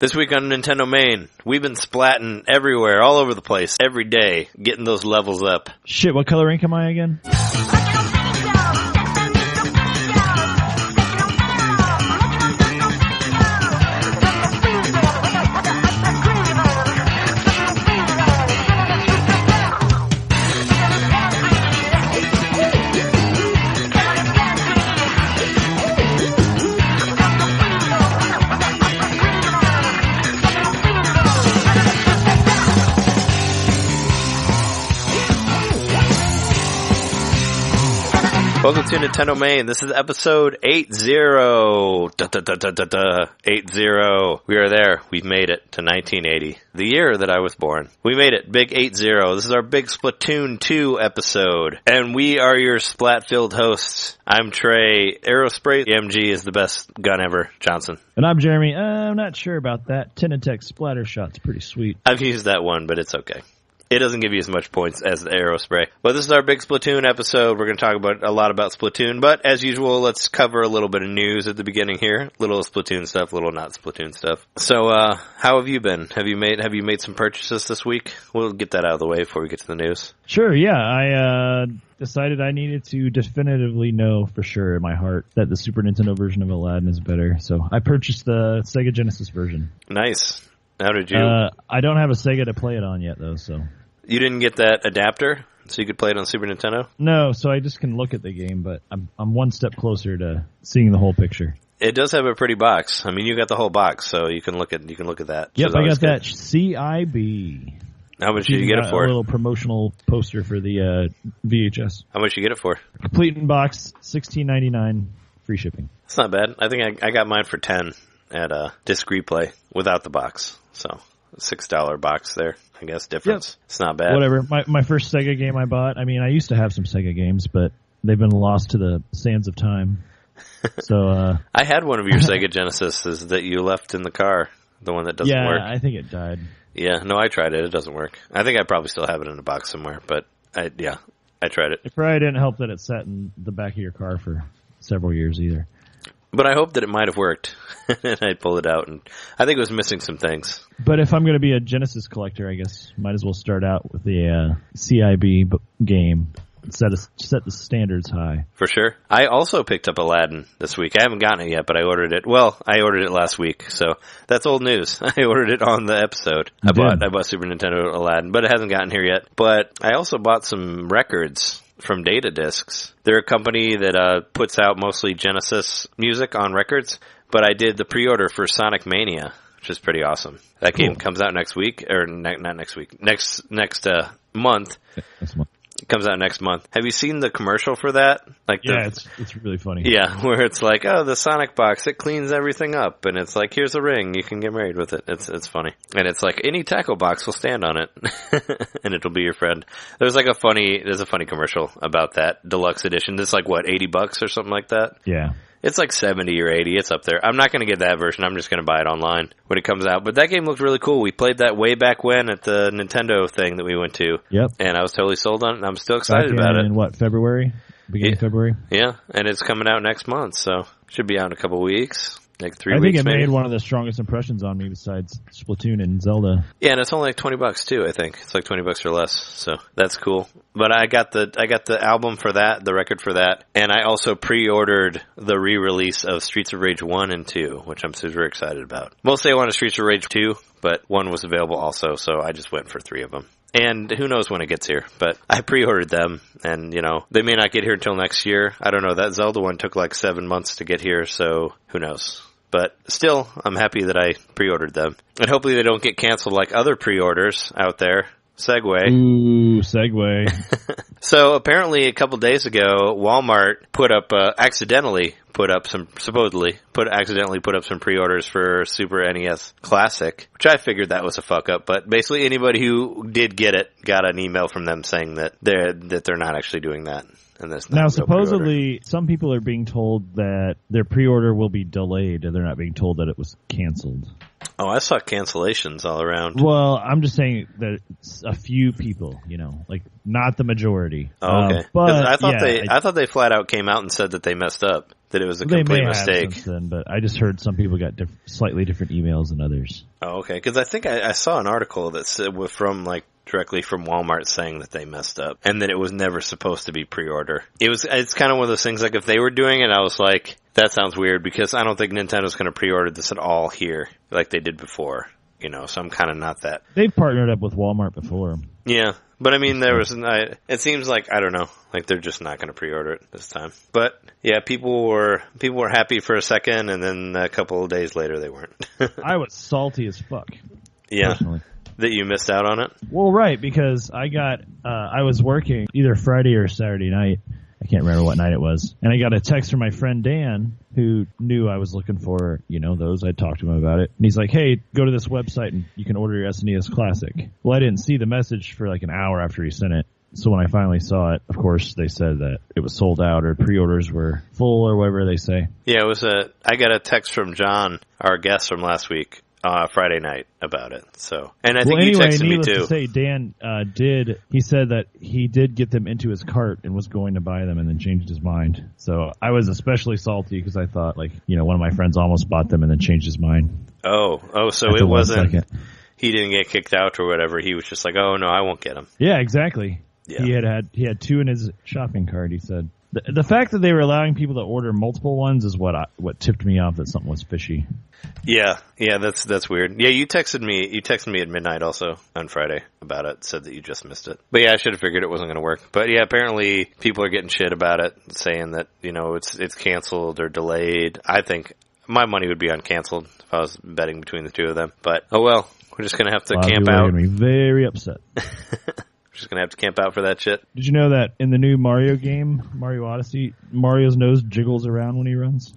This week on NintenDomain, we've been splatting everywhere, all over the place, every day, getting those levels up. Shit, what color ink am I again? Welcome to NintenDomain. This is episode 80. 80. We are there. We've made it to 1980, the year that I was born. We made it. Big 80. This is our big Splatoon 2 episode. And we are your splat-filled hosts. I'm Trey. Aerospray MG is the best gun ever. Johnson. And I'm Jeremy. I'm not sure about that. Tinatech splatter shot's pretty sweet. I've used that one, but it's okay. It doesn't give you as much points as the Aerospray. But this is our big Splatoon episode. We're going to talk about a lot about Splatoon. But as usual, let's cover a little bit of news at the beginning here. Little Splatoon stuff, little not Splatoon stuff. So, how have you been? Have you made some purchases this week? We'll get that out of the way before we get to the news. Sure, yeah. I decided I needed to definitively know for sure in my heart that the Super Nintendo version of Aladdin is better. So I purchased the Sega Genesis version. Nice. How did you? I don't have a Sega to play it on yet, though, so... You didn't get that adapter so you could play it on Super Nintendo? No, so I just can look at the game, but I'm one step closer to seeing the whole picture. It does have a pretty box. I mean, you got the whole box, so you can look at that. Yep, I got that CIB. How much did you get it for? A little promotional poster for the VHS. How much did you get it for? Complete in box, $16.99, free shipping. It's not bad. I think I got mine for $10 at Disc Replay without the box, so $6 box there. I guess difference. Yep. It's not bad. Whatever. My first Sega game I bought. I mean, I used to have some Sega games, but they've been lost to the sands of time. So I had one of your Sega Genesises that you left in the car. The one that doesn't work. Yeah, I think it died. Yeah, no, I tried it. It doesn't work. I think I probably still have it in a box somewhere, but I tried it. It probably didn't help that it sat in the back of your car for several years either. But I hope that it might have worked, and I'd pull it out, and I think it was missing some things. But if I'm going to be a Genesis collector, I guess might as well start out with the CIB game. Set the standards high. For sure. I also picked up Aladdin this week. I haven't gotten it yet, but I ordered it. Well, I ordered it last week, so that's old news. I ordered it on the episode. I bought Super Nintendo Aladdin, but it hasn't gotten here yet. But I also bought some records from Data Discs. They're a company that puts out mostly Genesis music on records, but I did the pre-order for Sonic Mania, which is pretty awesome. That game comes out next week, or not next week, next month. Next month. It comes out next month. Have you seen the commercial for that? It's really funny. Yeah, where it's like, oh, the Sonic box, it cleans everything up, and it's like, here's a ring, you can get married with it. It's funny. And it's like, any tackle box will stand on it, and it'll be your friend. There's a funny commercial about that deluxe edition. It's like, what, $80 or something like that? Yeah. It's like 70 or 80. It's up there. I'm not going to get that version. I'm just going to buy it online when it comes out. But that game looked really cool. We played that way back when at the Nintendo thing that we went to. Yep. And I was totally sold on it, and I'm still excited about it. In what, February? Beginning of February? Yeah, and it's coming out next month, so should be out in a couple weeks. Like 3 weeks, I think it maybe. made one of the strongest impressions on me besides Splatoon and Zelda. Yeah, and it's only like $20 too, I think. It's like $20 or less, so that's cool. But I got the album for that, the record for that, and I also pre-ordered the re-release of Streets of Rage 1 and 2, which I'm super excited about. Mostly I wanted Streets of Rage 2, but 1 was available also, so I just went for 3 of them. And who knows when it gets here, but I pre-ordered them, and, they may not get here until next year. I don't know, that Zelda one took like 7 months to get here, so who knows. But still, I'm happy that I pre-ordered them. And hopefully they don't get canceled like other pre-orders out there. Segue. Ooh, segue. So apparently a couple days ago, Wal-Mart accidentally put up some pre-orders for Super NES Classic, which I figured that was a fuck up. But basically anybody who did get it got an email from them saying that they're not actually doing that. And now, supposedly, some people are being told that their pre-order will be delayed, and they're not being told that it was canceled. Oh, I saw cancellations all around. Well, I'm just saying that it's a few people, like not the majority. Oh, okay. But I thought they flat out came out and said that they messed up, that it was a complete mistake. Have since then, but I just heard some people got slightly different emails than others. Oh, okay. Because I think I saw an article that said from directly from Wal-Mart saying that they messed up and that it was never supposed to be pre-order. It's kind of one of those things, like if they were doing it, I was like, that sounds weird, because I don't think Nintendo's going to pre-order this at all here like they did before. So I'm kind of not that. They've partnered up with Walmart before. Yeah, but I mean, it seems like, I don't know, like they're just not going to pre-order it this time. But yeah, people were happy for a second, and then a couple of days later they weren't. I was salty as fuck. Yeah. Personally. That you missed out on it? Well, right, because I was working either Friday or Saturday night. I can't remember what night it was. And I got a text from my friend Dan, who knew I was looking for, those. I talked to him about it. And he's like, hey, go to this website and you can order your SNES Classic. Well, I didn't see the message for like an hour after he sent it. So when I finally saw it, of course, they said that it was sold out or pre-orders were full or whatever they say. Yeah, I got a text from John, our guest from last week, Friday night about it. So, and I think you texted me too. To say, Dan he said that he did get them into his cart and was going to buy them and then changed his mind. So I was especially salty because I thought one of my friends almost bought them and then changed his mind. So it wasn't, he didn't get kicked out or whatever. He was just like, oh no, I won't get them. Yeah, exactly. Yeah. He had two in his shopping cart, he said. The fact that they were allowing people to order multiple ones is what tipped me off that something was fishy. Yeah, that's weird. Yeah, you texted me at midnight also on Friday about it, said that you just missed it. But yeah, I should have figured it wasn't going to work. But yeah, apparently people are getting shit about it, saying that, it's canceled or delayed. I think my money would be on canceled if I was betting between the two of them. But oh well, we're just going to have to camp out. We're going to be very upset. Just gonna have to camp out for that shit. Did you know that in the new Mario game, Mario Odyssey, Mario's nose jiggles around when he runs?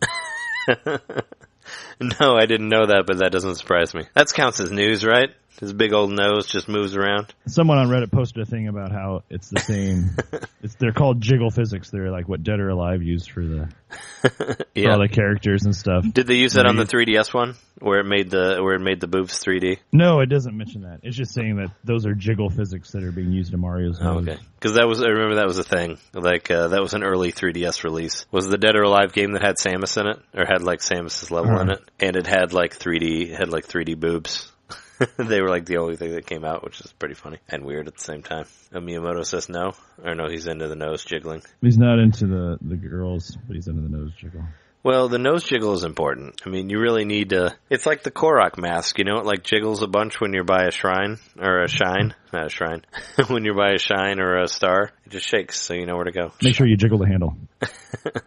No, I didn't know that, but that doesn't surprise me. That counts as news, right? His big old nose just moves around. Someone on Reddit posted a thing about how it's the same. They're called jiggle physics. They're like what Dead or Alive used for for all the characters and stuff. Did they use that on the 3DS one where it made the boobs 3D? No, it doesn't mention that. It's just saying that those are jiggle physics that are being used in Mario's nose. Oh, okay. Because I remember that was a thing. That was an early 3DS release. Was the Dead or Alive game that had Samus in it, or had Samus's level in it, and it had 3D boobs. They were the only thing that came out, which is pretty funny and weird at the same time. Miyamoto says no, or no, he's into the nose jiggling. He's not into the girls, but he's into the nose jiggle. Well, the nose jiggle is important. I mean, you really need to... It's like the Korok mask, it jiggles a bunch when you're by a shrine, or a shine, not a shrine. When you're by a shine or a star, it just shakes, so you know where to go. Make sure you jiggle the handle.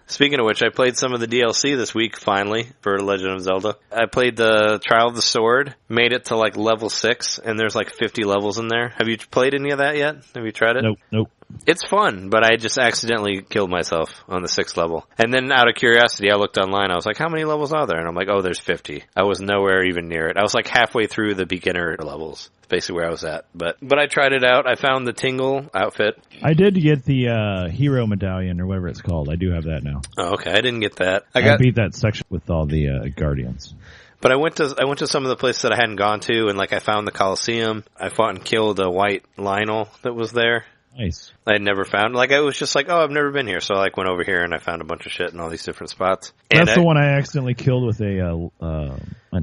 Speaking of which, I played some of the DLC this week, finally, for Legend of Zelda. I played the Trial of the Sword, made it to level 6, and there's 50 levels in there. Have you played any of that yet? Have you tried it? Nope. It's fun, but I just accidentally killed myself on the 6th level. And then out of curiosity, I looked online. I was like, how many levels are there? And I'm like, oh, there's 50. I was nowhere even near it. I was halfway through the beginner levels. That's basically where I was at. But I tried it out. I found the Tingle outfit. I did get the hero medallion or whatever it's called. I do have that now. Oh, okay. I didn't get that. I beat that section with all the guardians. But I went to some of the places that I hadn't gone to, and I found the Colosseum. I fought and killed a white Lionel that was there. Nice. I had never found, I was just oh, I've never been here. So I went over here and I found a bunch of shit in all these different spots. That's the one I accidentally killed with an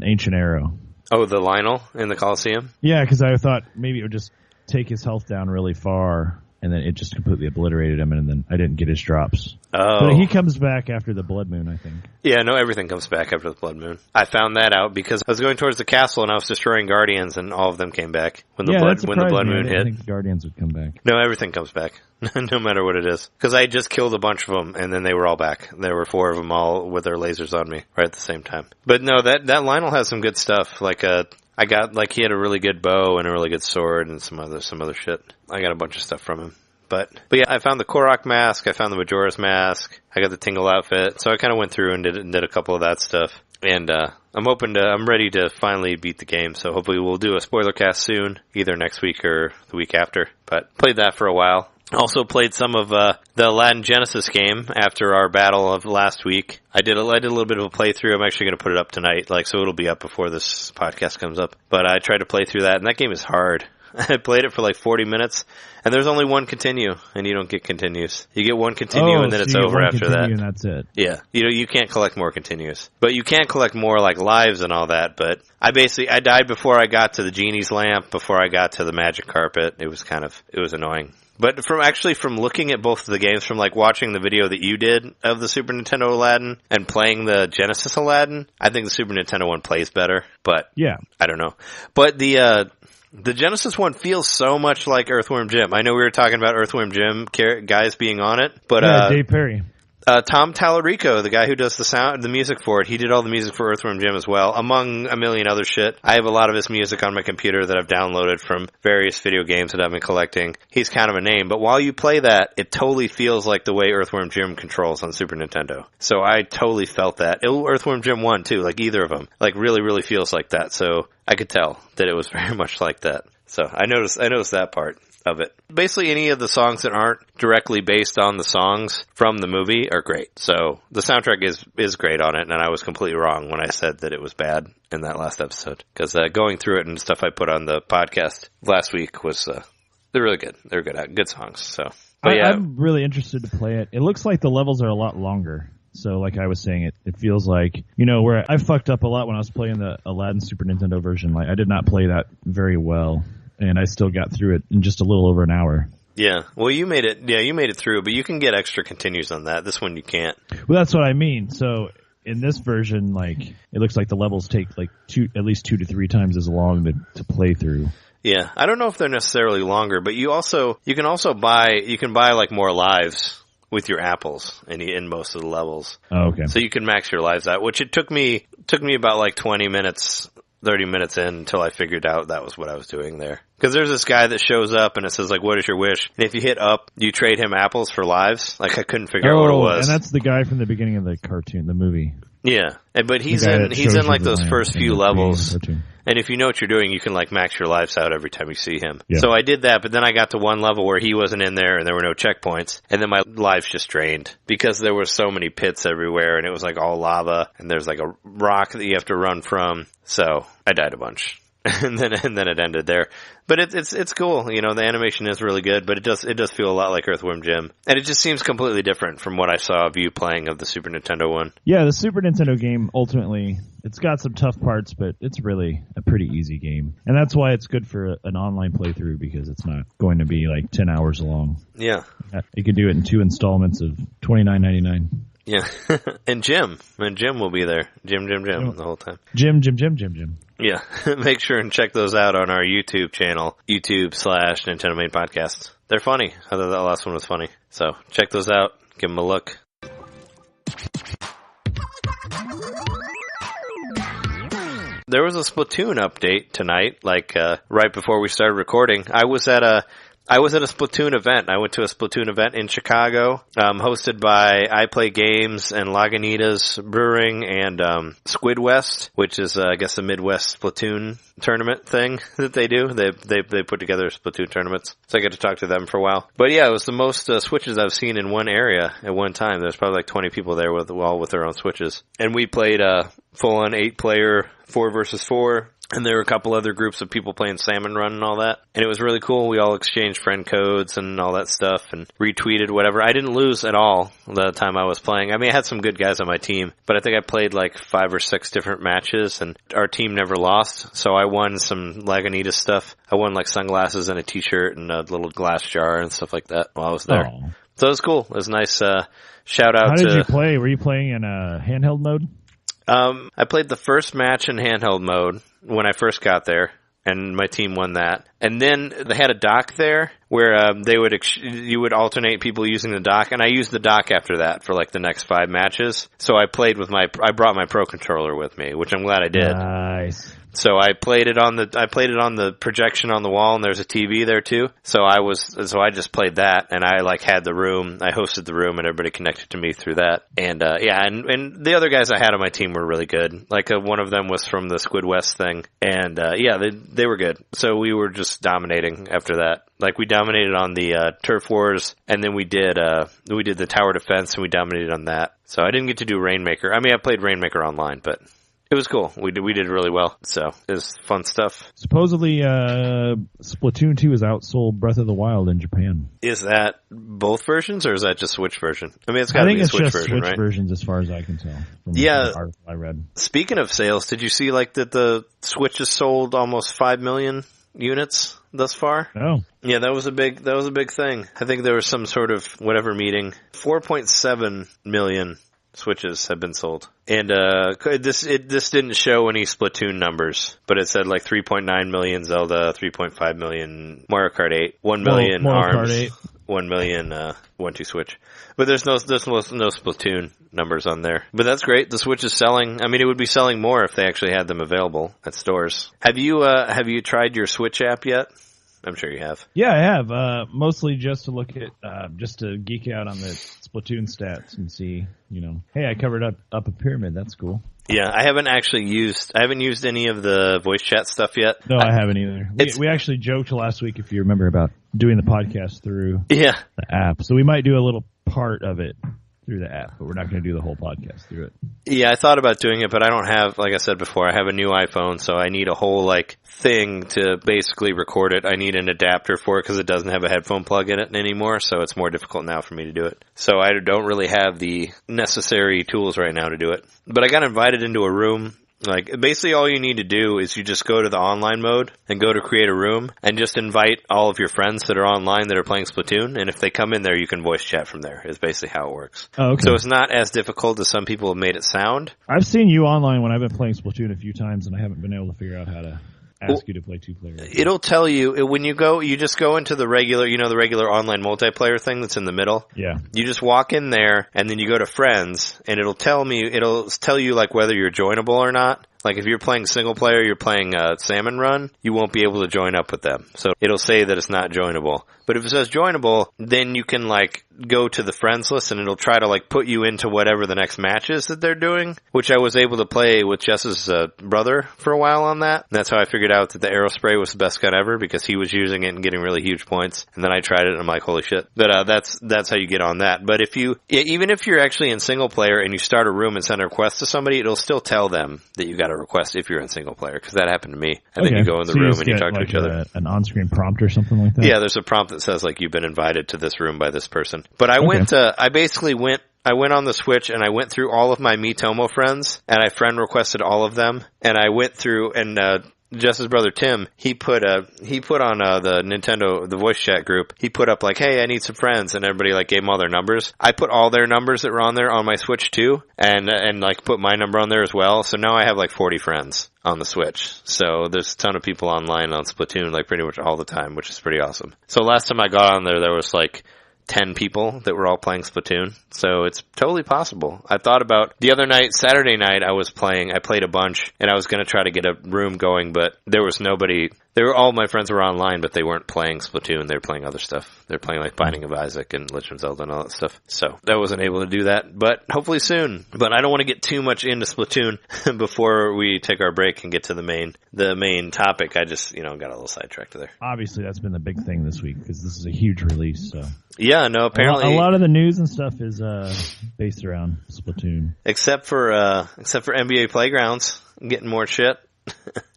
ancient arrow. Oh, the Lionel in the Colosseum? Yeah, because I thought maybe it would just take his health down really far, and then it just completely obliterated him, and then I didn't get his drops. Oh. But he comes back after the Blood Moon, I think. Yeah, no, everything comes back after the Blood Moon. I found that out because I was going towards the castle and I was destroying Guardians, and all of them came back when the Blood Moon hit. I think the Guardians would come back. No, everything comes back, no matter what it is. Because I just killed a bunch of them, and then they were all back. There were 4 of them all with their lasers on me right at the same time. But no, that Lionel has some good stuff. I got he had a really good bow and a really good sword and some other shit. I got a bunch of stuff from him. But yeah, I found the Korok mask, I found the Majora's mask, I got the Tingle outfit, so I kind of went through and did a couple of that stuff. And I'm ready to finally beat the game. So hopefully we'll do a spoiler cast soon, either next week or the week after. But played that for a while. Also played some of the Aladdin Genesis game after our battle of last week. I did a little bit of a playthrough. I'm actually going to put it up tonight, so it'll be up before this podcast comes up. But I tried to play through that, and that game is hard. I played it for 40 minutes, and there's only one continue, and you don't get continues. You get one continue, and then it's over after that. And that's it. Yeah. You can't collect more continues. But you can collect more, lives and all that, but I died before I got to the genie's lamp, before I got to the magic carpet. It was annoying. But from looking at both of the games, from watching the video that you did of the Super Nintendo Aladdin and playing the Genesis Aladdin, I think the Super Nintendo one plays better. But yeah, I don't know. But the Genesis one feels so much like Earthworm Jim. I know we were talking about Earthworm Jim guys being on it, but Dave Perry. Tom Tallarico, the guy who does the music for it, he did all the music for Earthworm Jim as well, among a million other shit. I have a lot of his music on my computer that I've downloaded from various video games that I've been collecting. He's kind of a name, but while you play that, it totally feels like the way Earthworm Jim controls on Super Nintendo. So I totally felt that. Earthworm Jim 1 too, either of them. Really, really feels like that. So I could tell that it was very much like that. So I noticed that part of it. Basically, any of the songs that aren't directly based on the songs from the movie are great. So the soundtrack is great on it, and I was completely wrong when I said that it was bad in that last episode. Because going through it and stuff I put on the podcast last week was they're really good. They're good songs. So, but yeah, I'm really interested to play it. It looks like the levels are a lot longer. So like I was saying, it feels like, where I fucked up a lot when I was playing the Aladdin Super Nintendo version. I did not play that very well. And I still got through it in just a little over an hour. Yeah. Well, you made it through, but you can get extra continues on that. This one you can't. Well, that's what I mean. So in this version, it looks like the levels take at least 2 to 3 times as long to play through. Yeah. I don't know if they're necessarily longer, but you can buy more lives with your apples in most of the levels. Oh, okay. So you can max your lives out, which it took me about 20 minutes 30 minutes in until I figured out that was what I was doing there. Because there's this guy that shows up and it says, what is your wish? And if you hit up, you trade him apples for lives. I couldn't figure out what it was. And that's the guy from the beginning of the cartoon, the movie. Yeah. But he's in those first few levels. And if you know what you're doing, you can max your lives out every time you see him. Yeah. So I did that, but then I got to one level where he wasn't in there and there were no checkpoints. And then my lives just drained because there were so many pits everywhere and it was all lava and there's a rock that you have to run from. So I died a bunch. and then it ended there. But it's cool, the animation is really good, but it does feel a lot like Earthworm Jim. And it just seems completely different from what I saw of you playing of the Super Nintendo one. Yeah, the Super Nintendo game, ultimately, it's got some tough parts, but it's really a pretty easy game. And that's why it's good for an online playthrough, because it's not going to be 10 hours long. Yeah. You can do it in 2 installments of $29.99. Yeah. And Jim will be there. Jim the whole time. Jim. Yeah. Make sure and check those out on our YouTube channel, YouTube/NintenDomain Podcast. They're funny. I thought that last one was funny. So check those out. Give them a look. There was a Splatoon update tonight, right before we started recording. I was at a Splatoon event. I went to a Splatoon event in Chicago, hosted by I Play Games and Lagunitas Brewing and Squid West, which is I guess a Midwest Splatoon tournament thing that they do. They put together Splatoon tournaments, so I got to talk to them for a while. But yeah, it was the most Switches I've seen in one area at one time. There's probably 20 people there with their own Switches, and we played a full-on 8-player 4 versus 4. And there were a couple other groups of people playing Salmon Run and all that. And it was really cool. We all exchanged friend codes and all that stuff and retweeted whatever. I didn't lose at all the time I was playing. I mean, I had some good guys on my team, but I think I played 5 or 6 different matches and our team never lost. So I won some Lagunitas stuff. I won sunglasses and a t-shirt and a little glass jar and stuff like that while I was there. Aww. So it was cool. It was a nice shout out. How did you play? Were you playing in handheld mode? I played the first match in handheld mode when I first got there, and my team won that. And then they had a dock there where you would alternate people using the dock, and I used the dock after that for the next 5 matches. So I played with I brought my Pro Controller with me, which I'm glad I did. Nice. So I played it on the projection on the wall, and there's a TV there too. So I just played that, and I like had the room. I hosted the room, and everybody connected to me through that. And and the other guys I had on my team were really good. Like one of them was from the Squid West thing, and they were good. So we were just dominating after that. Like we dominated on the turf wars, and then we did the tower defense, and we dominated on that. So I didn't get to do Rainmaker. I mean, I played Rainmaker online, but it was cool. We did really well. So it was fun stuff. Supposedly, Splatoon 2 has outsold Breath of the Wild in Japan. Is that both versions, or is that just Switch version? I mean, it's got to be a Switch version, right? Switch versions, as far as I can tell. From yeah. the article I read. Speaking of sales, did you see like that the Switch has sold almost 5 million units thus far? Oh. Yeah, that was a big thing. I think there was some sort of whatever meeting. 4.7 million Switches have been sold. And this didn't show any Splatoon numbers, but it said like 3.9 million Zelda, 3.5 million Mario Kart 8, 1 million ARMS, 1 million 1-2 Switch. But there's no Splatoon numbers on there. But that's great. The Switch is selling. I mean, it would be selling more if they actually had them available at stores. Have you tried your Switch app yet? I'm sure you have. Yeah, I have. Mostly just to look at, just to geek out on the Splatoon stats and see, hey, I covered up a pyramid. That's cool. Yeah, I haven't used any of the voice chat stuff yet. No, I haven't either. We actually joked last week, if you remember, about doing the podcast through the app. So we might do a little part of it through the app, but we're not going to do the whole podcast through it. Yeah, I thought about doing it, but I don't have, like I said before, I have a new iPhone, so I need a whole, thing to basically record it. I need an adapter for it because it doesn't have a headphone plug in it anymore, so it's more difficult now for me to do it. So I don't really have the necessary tools right now to do it. But I got invited into a room. Basically all you need to do is you just go to the online mode and go to create a room and just invite all of your friends that are online that are playing Splatoon, and if they come in there, you can voice chat from there, is basically how it works. Oh, okay. So it's not as difficult as some people have made it sound. I've seen you online when I've been playing Splatoon a few times, and I haven't been able to figure out how to ask you to play 2-player. It'll tell you, when you just go into the regular, the regular online multiplayer thing that's in the middle. Yeah. You just walk in there, and then you go to friends, and it'll tell you, whether you're joinable or not. Like, if you're playing single player, you're playing Salmon Run, you won't be able to join up with them. So it'll say that it's not joinable. But if it says joinable, then you can, go to the friends list, and it'll try to, put you into whatever the next match is that they're doing, which I was able to play with Jess's brother for a while on that. And that's how I figured out that the Aerospray was the best gun ever, because he was using it and getting really huge points. And then I tried it, and I'm like, holy shit. But that's how you get on that. But even if you're actually in single player and you start a room and send a request to somebody, it'll still tell them that you got a request if you're in single player, because that happened to me. And then you go in the room and you talk to each other. An on-screen prompt or something like that? Yeah, there's a prompt that says, you've been invited to this room by this person. But I went on the Switch and I went through all of my Miitomo friends, and I friend requested all of them, and I went through, and Jess's brother Tim, he put on the Nintendo, the voice chat group, he put up hey, I need some friends, and everybody gave him all their numbers. I put all their numbers that were on there on my Switch too, and put my number on there as well. So now I have 40 friends on the Switch. So there's a ton of people online on Splatoon pretty much all the time, which is pretty awesome. So last time I got on there was 10 people that were all playing Splatoon. So it's totally possible. I thought about the other night, Saturday night, I played a bunch, and I was going to try to get a room going, but there was nobody. All my friends were online, but they weren't playing Splatoon. They were playing other stuff. They were playing Binding of Isaac and Legend of Zelda and all that stuff. So I wasn't able to do that, but hopefully soon. But I don't want to get too much into Splatoon before we take our break and get to the main topic. I just, got a little sidetracked there. Obviously, that's been the big thing this week, because this is a huge release, so. Yeah, no, apparently. A lot of the news and stuff is based around Splatoon. Except for NBA Playgrounds getting more shit.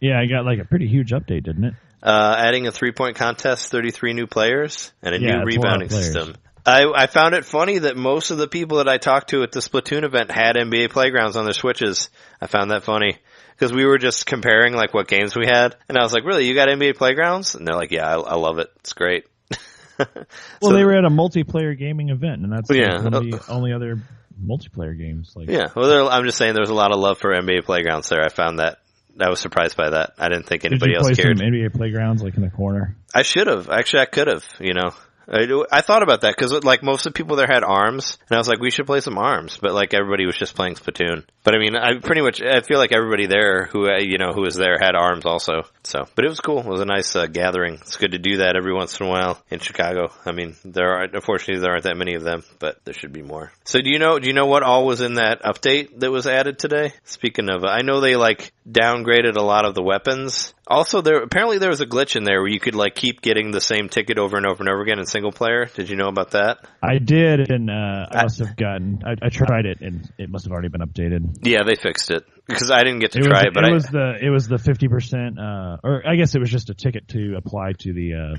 Yeah, I got a pretty huge update, didn't it? Adding a 3-point contest, 33 new players, and a new rebounding system. I found it funny that most of the people that I talked to at the Splatoon event had NBA Playgrounds on their Switches. I found that funny, because we were just comparing what games we had, and I was like, really, you got NBA Playgrounds? And they're like, yeah, I love it. It's great. Well, they were at a multiplayer gaming event, and that's one of the only other multiplayer games. Yeah, well, I'm just saying there's a lot of love for NBA Playgrounds there. I found that. I was surprised by that. I didn't think anybody else cared. Did you play some NBA Playgrounds in the corner? I should have. Actually, I could have, I thought about that because like most of the people there had ARMS, and I was like, we should play some ARMS, but like everybody was just playing Splatoon. But I mean, I feel like everybody there who was there had ARMS also. So, but it was cool. It was a nice gathering. It's good to do that every once in a while in Chicago. I mean, unfortunately there aren't that many of them, but there should be more. So do you know what all was in that update that was added today? Speaking of, I know they like downgraded a lot of the weapons. Also, there was a glitch in there where you could like keep getting the same ticket over and over and over again in single player. Did you know about that? I did, and I must have gotten. I tried it, and it must have already been updated. Yeah, they fixed it because I didn't get to try it. But it was the 50%, or I guess it was just a ticket to apply to the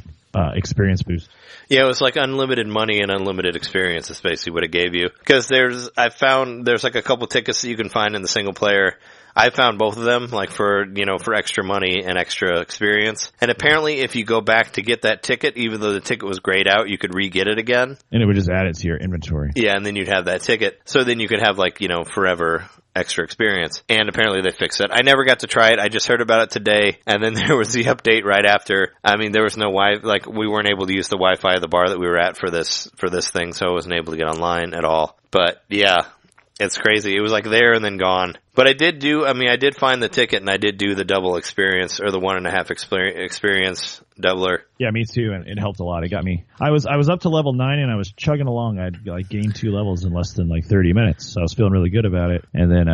experience boost. Yeah, it was like unlimited money and unlimited experience. Is basically what it gave you. Because there's like a couple tickets that you can find in the single player. I found both of them, like for extra money and extra experience. And apparently if you go back to get that ticket, even though the ticket was grayed out, you could re-get it again. And it would just add it to your inventory. Yeah, and then you'd have that ticket. So then you could have like, forever extra experience. And apparently they fixed it. I never got to try it. I just heard about it today. And then there was the update right after. I mean, there was no we weren't able to use the Wi-Fi at the bar that we were at for this thing. So I wasn't able to get online at all. But yeah. It's crazy. It was like there and then gone. But I did find the ticket and I did do the double experience or the 1.5 experience doubler. Yeah, me too. And it helped a lot. It got me. I was up to level 9 and I was chugging along. I'd like gained 2 levels in less than like 30 minutes. So I was feeling really good about it. And then,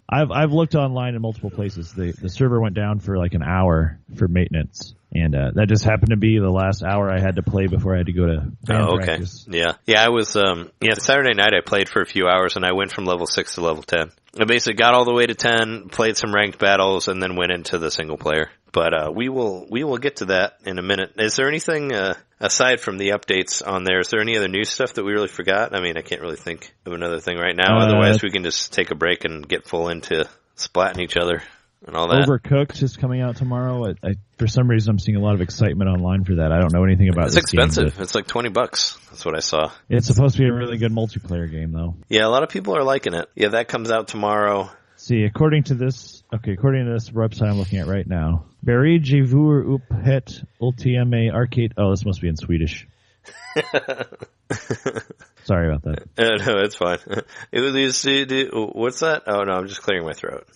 I've looked online in multiple places. The server went down for like an hour for maintenance. And that just happened to be the last hour I had to play before I had to go to band practice. Yeah. Yeah, I was Saturday night I played for a few hours and I went from level 6 to level 10. I basically got all the way to 10, played some ranked battles, and then went into the single player. But we will get to that in a minute. Is there anything aside from the updates on there? Is there any other news stuff that we really forgot? I mean, I can't really think of another thing right now. Otherwise, we can just take a break and get full into splatting each other. And all that. Overcooked is coming out tomorrow. For some reason, I'm seeing a lot of excitement online for that. I don't know anything about this. It's expensive. It's like $20. That's what I saw. It's supposed to be a really good multiplayer game, though. Yeah, a lot of people are liking it. Yeah, that comes out tomorrow. See, according to this website I'm looking at right now, Berigi vur upp het ultieme arcade. Oh, this must be in Swedish. Sorry about that. No, it's fine. It was what's that? Oh no, I'm just clearing my throat.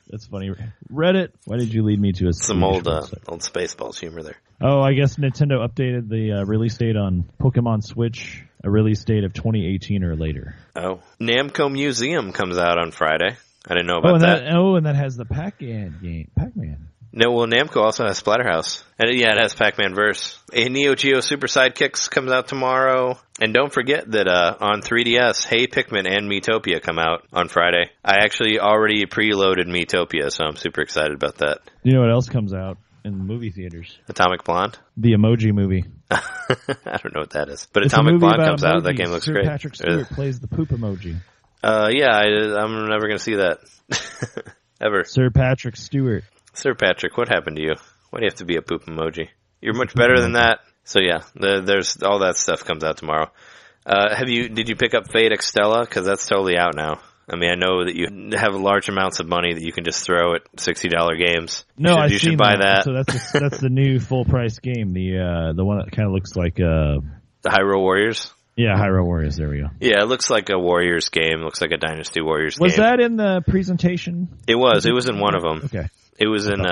That's funny. Reddit. Why did you lead me to some old Spaceballs humor there? Oh, I guess Nintendo updated the release date on Pokemon Switch. A release date of 2018 or later. Oh, Namco Museum comes out on Friday. I didn't know about that. And that has the Pac-Man game. Pac-Man. No, well, Namco also has Splatterhouse. And it has Pac-Man Verse. A Neo Geo Super Sidekicks comes out tomorrow. And don't forget that on 3DS, Hey Pikmin and Miitopia come out on Friday. I actually already preloaded Miitopia, so I'm super excited about that. You know what else comes out in movie theaters? Atomic Blonde? The Emoji Movie. I don't know what that is. But Atomic Blonde comes out. That game looks great. Patrick Stewart plays the poop emoji. Yeah, I'm never going to see that. Ever. Sir Patrick Stewart. Sir Patrick, what happened to you? Why do you have to be a poop emoji? You're much better than that. So yeah, there's all that stuff comes out tomorrow. Did you pick up Fate Extella? Because that's totally out now. I mean, I know that you have large amounts of money that you can just throw at $60 games. You should buy that. So that's the new full price game. The one that kind of looks like the Hyrule Warriors. Yeah, Hyrule Warriors. There we go. Yeah, it looks like a Warriors game. Looks like a Dynasty Warriors game. Was that in the presentation? It was. It was in one of them. Okay. It was in,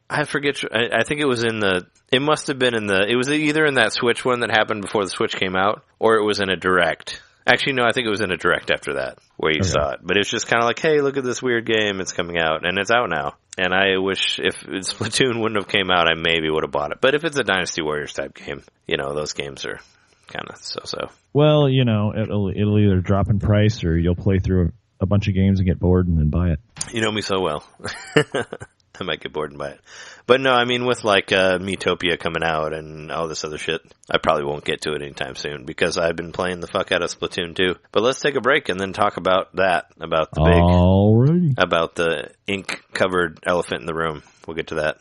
I forget, I think it was it must have been it was either in that Switch one that happened before the Switch came out, or it was in a Direct. Actually, no, I think it was in a Direct after that, where you saw it. But it's just kind of like, hey, look at this weird game, it's coming out, and it's out now. And I wish if Splatoon wouldn't have came out, I maybe would have bought it. But if it's a Dynasty Warriors type game, those games are kind of so-so. Well, it'll either drop in price, or you'll play through a bunch of games and get bored and then buy it. You know me so well. I might get bored and buy it. But no, I mean, with Miitopia coming out and all this other shit, I probably won't get to it anytime soon because I've been playing the fuck out of Splatoon 2. But let's take a break and then talk about that, about the ink-covered elephant in the room. We'll get to that.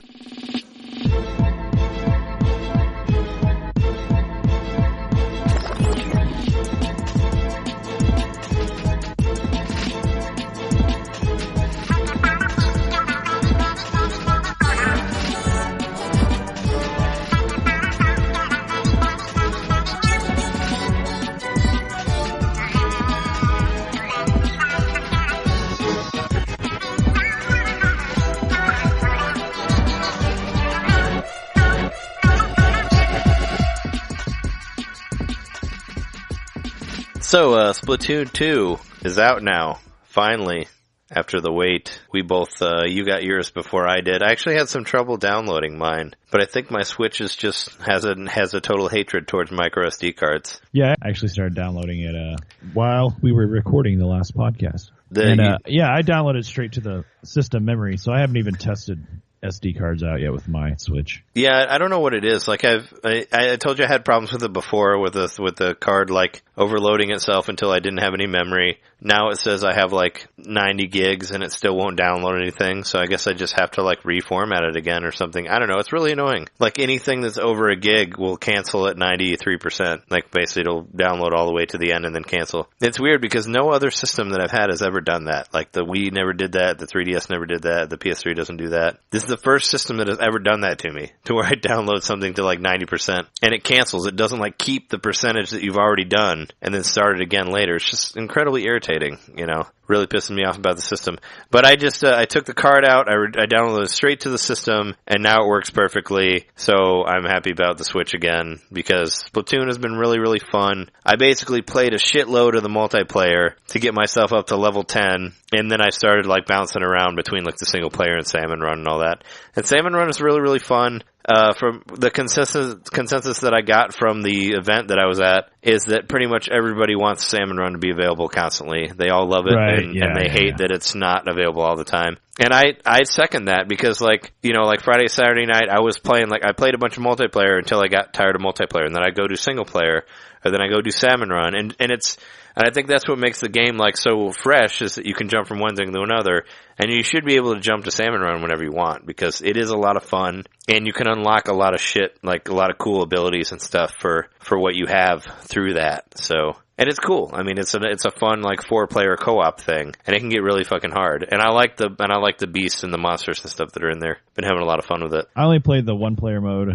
So, Splatoon 2 is out now, finally, after the wait. We both, you got yours before I did. I actually had some trouble downloading mine, but I think my Switch is just has a total hatred towards micro SD cards. Yeah, I actually started downloading it while we were recording the last podcast. I downloaded straight to the system memory, so I haven't even tested SD cards out yet with my Switch. Yeah, I don't know what it is. Like I told you I had problems with it before with the card like overloading itself until I didn't have any memory. Now it says I have like 90 gigs and it still won't download anything. So I guess I just have to like reformat it again or something. I don't know. It's really annoying. Like anything that's over a gig will cancel at 93%. Like basically it'll download all the way to the end and then cancel. It's weird because no other system that I've had has ever done that. Like the Wii never did that. The 3DS never did that. The PS3 doesn't do that. This is the first system that has ever done that to me, to where I download something to like 90% and it cancels. It doesn't like keep the percentage that you've already done and then start it again later. It's just incredibly irritating, you know, really pissing me off about the system. But I just, I took the card out, I downloaded it straight to the system, and now it works perfectly. So I'm happy about the Switch again, because Splatoon has been really, really fun. I basically played a shitload of the multiplayer to get myself up to level 10, and then I started like bouncing around between like the single player and Salmon Run and all that. And Salmon Run is really, really fun. From the consensus that I got from the event that I was at is that pretty much everybody wants Salmon Run to be available constantly. They all love it, right, and they hate that it's not available all the time. And I second that, because like, you know, like Friday, Saturday night, I was playing, like I played a bunch of multiplayer until I got tired of multiplayer, and then I go do single player, or then I go do Salmon Run, and I think that's what makes the game like so fresh, is that you can jump from one thing to another, and you should be able to jump to Salmon Run whenever you want, because it is a lot of fun, and you can unlock a lot of shit, like a lot of cool abilities and stuff for what you have through that. So, and it's cool. I mean, it's a fun like 4-player co-op thing, and it can get really fucking hard. And I like the beasts and the monsters and stuff that are in there. Been having a lot of fun with it. I only played the 1-player mode.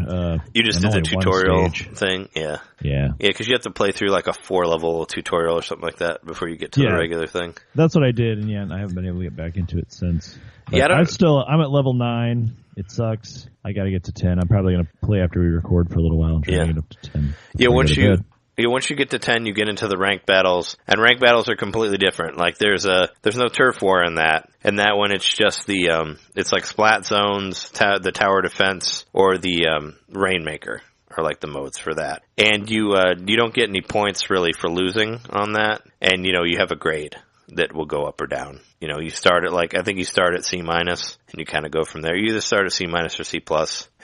You just did the tutorial thing, yeah. Yeah, because you have to play through like a 4-level tutorial or something like that before you get to the regular thing. That's what I did, and I haven't been able to get back into it since. But yeah, I'm at level 9. It sucks. I got to get to 10. I'm probably going to play after we record for a little while and try to get up to 10. Yeah, once you get to 10, you get into the ranked battles, and ranked battles are completely different. Like there's no turf war in that. And that one, it's just it's like splat zones, the tower defense, or the Rainmaker are like the modes for that. And you don't get any points really for losing on that. And you know, you have a grade that will go up or down. You know, you start at I think you start at C-, and you kind of go from there. You either start at C- or C+,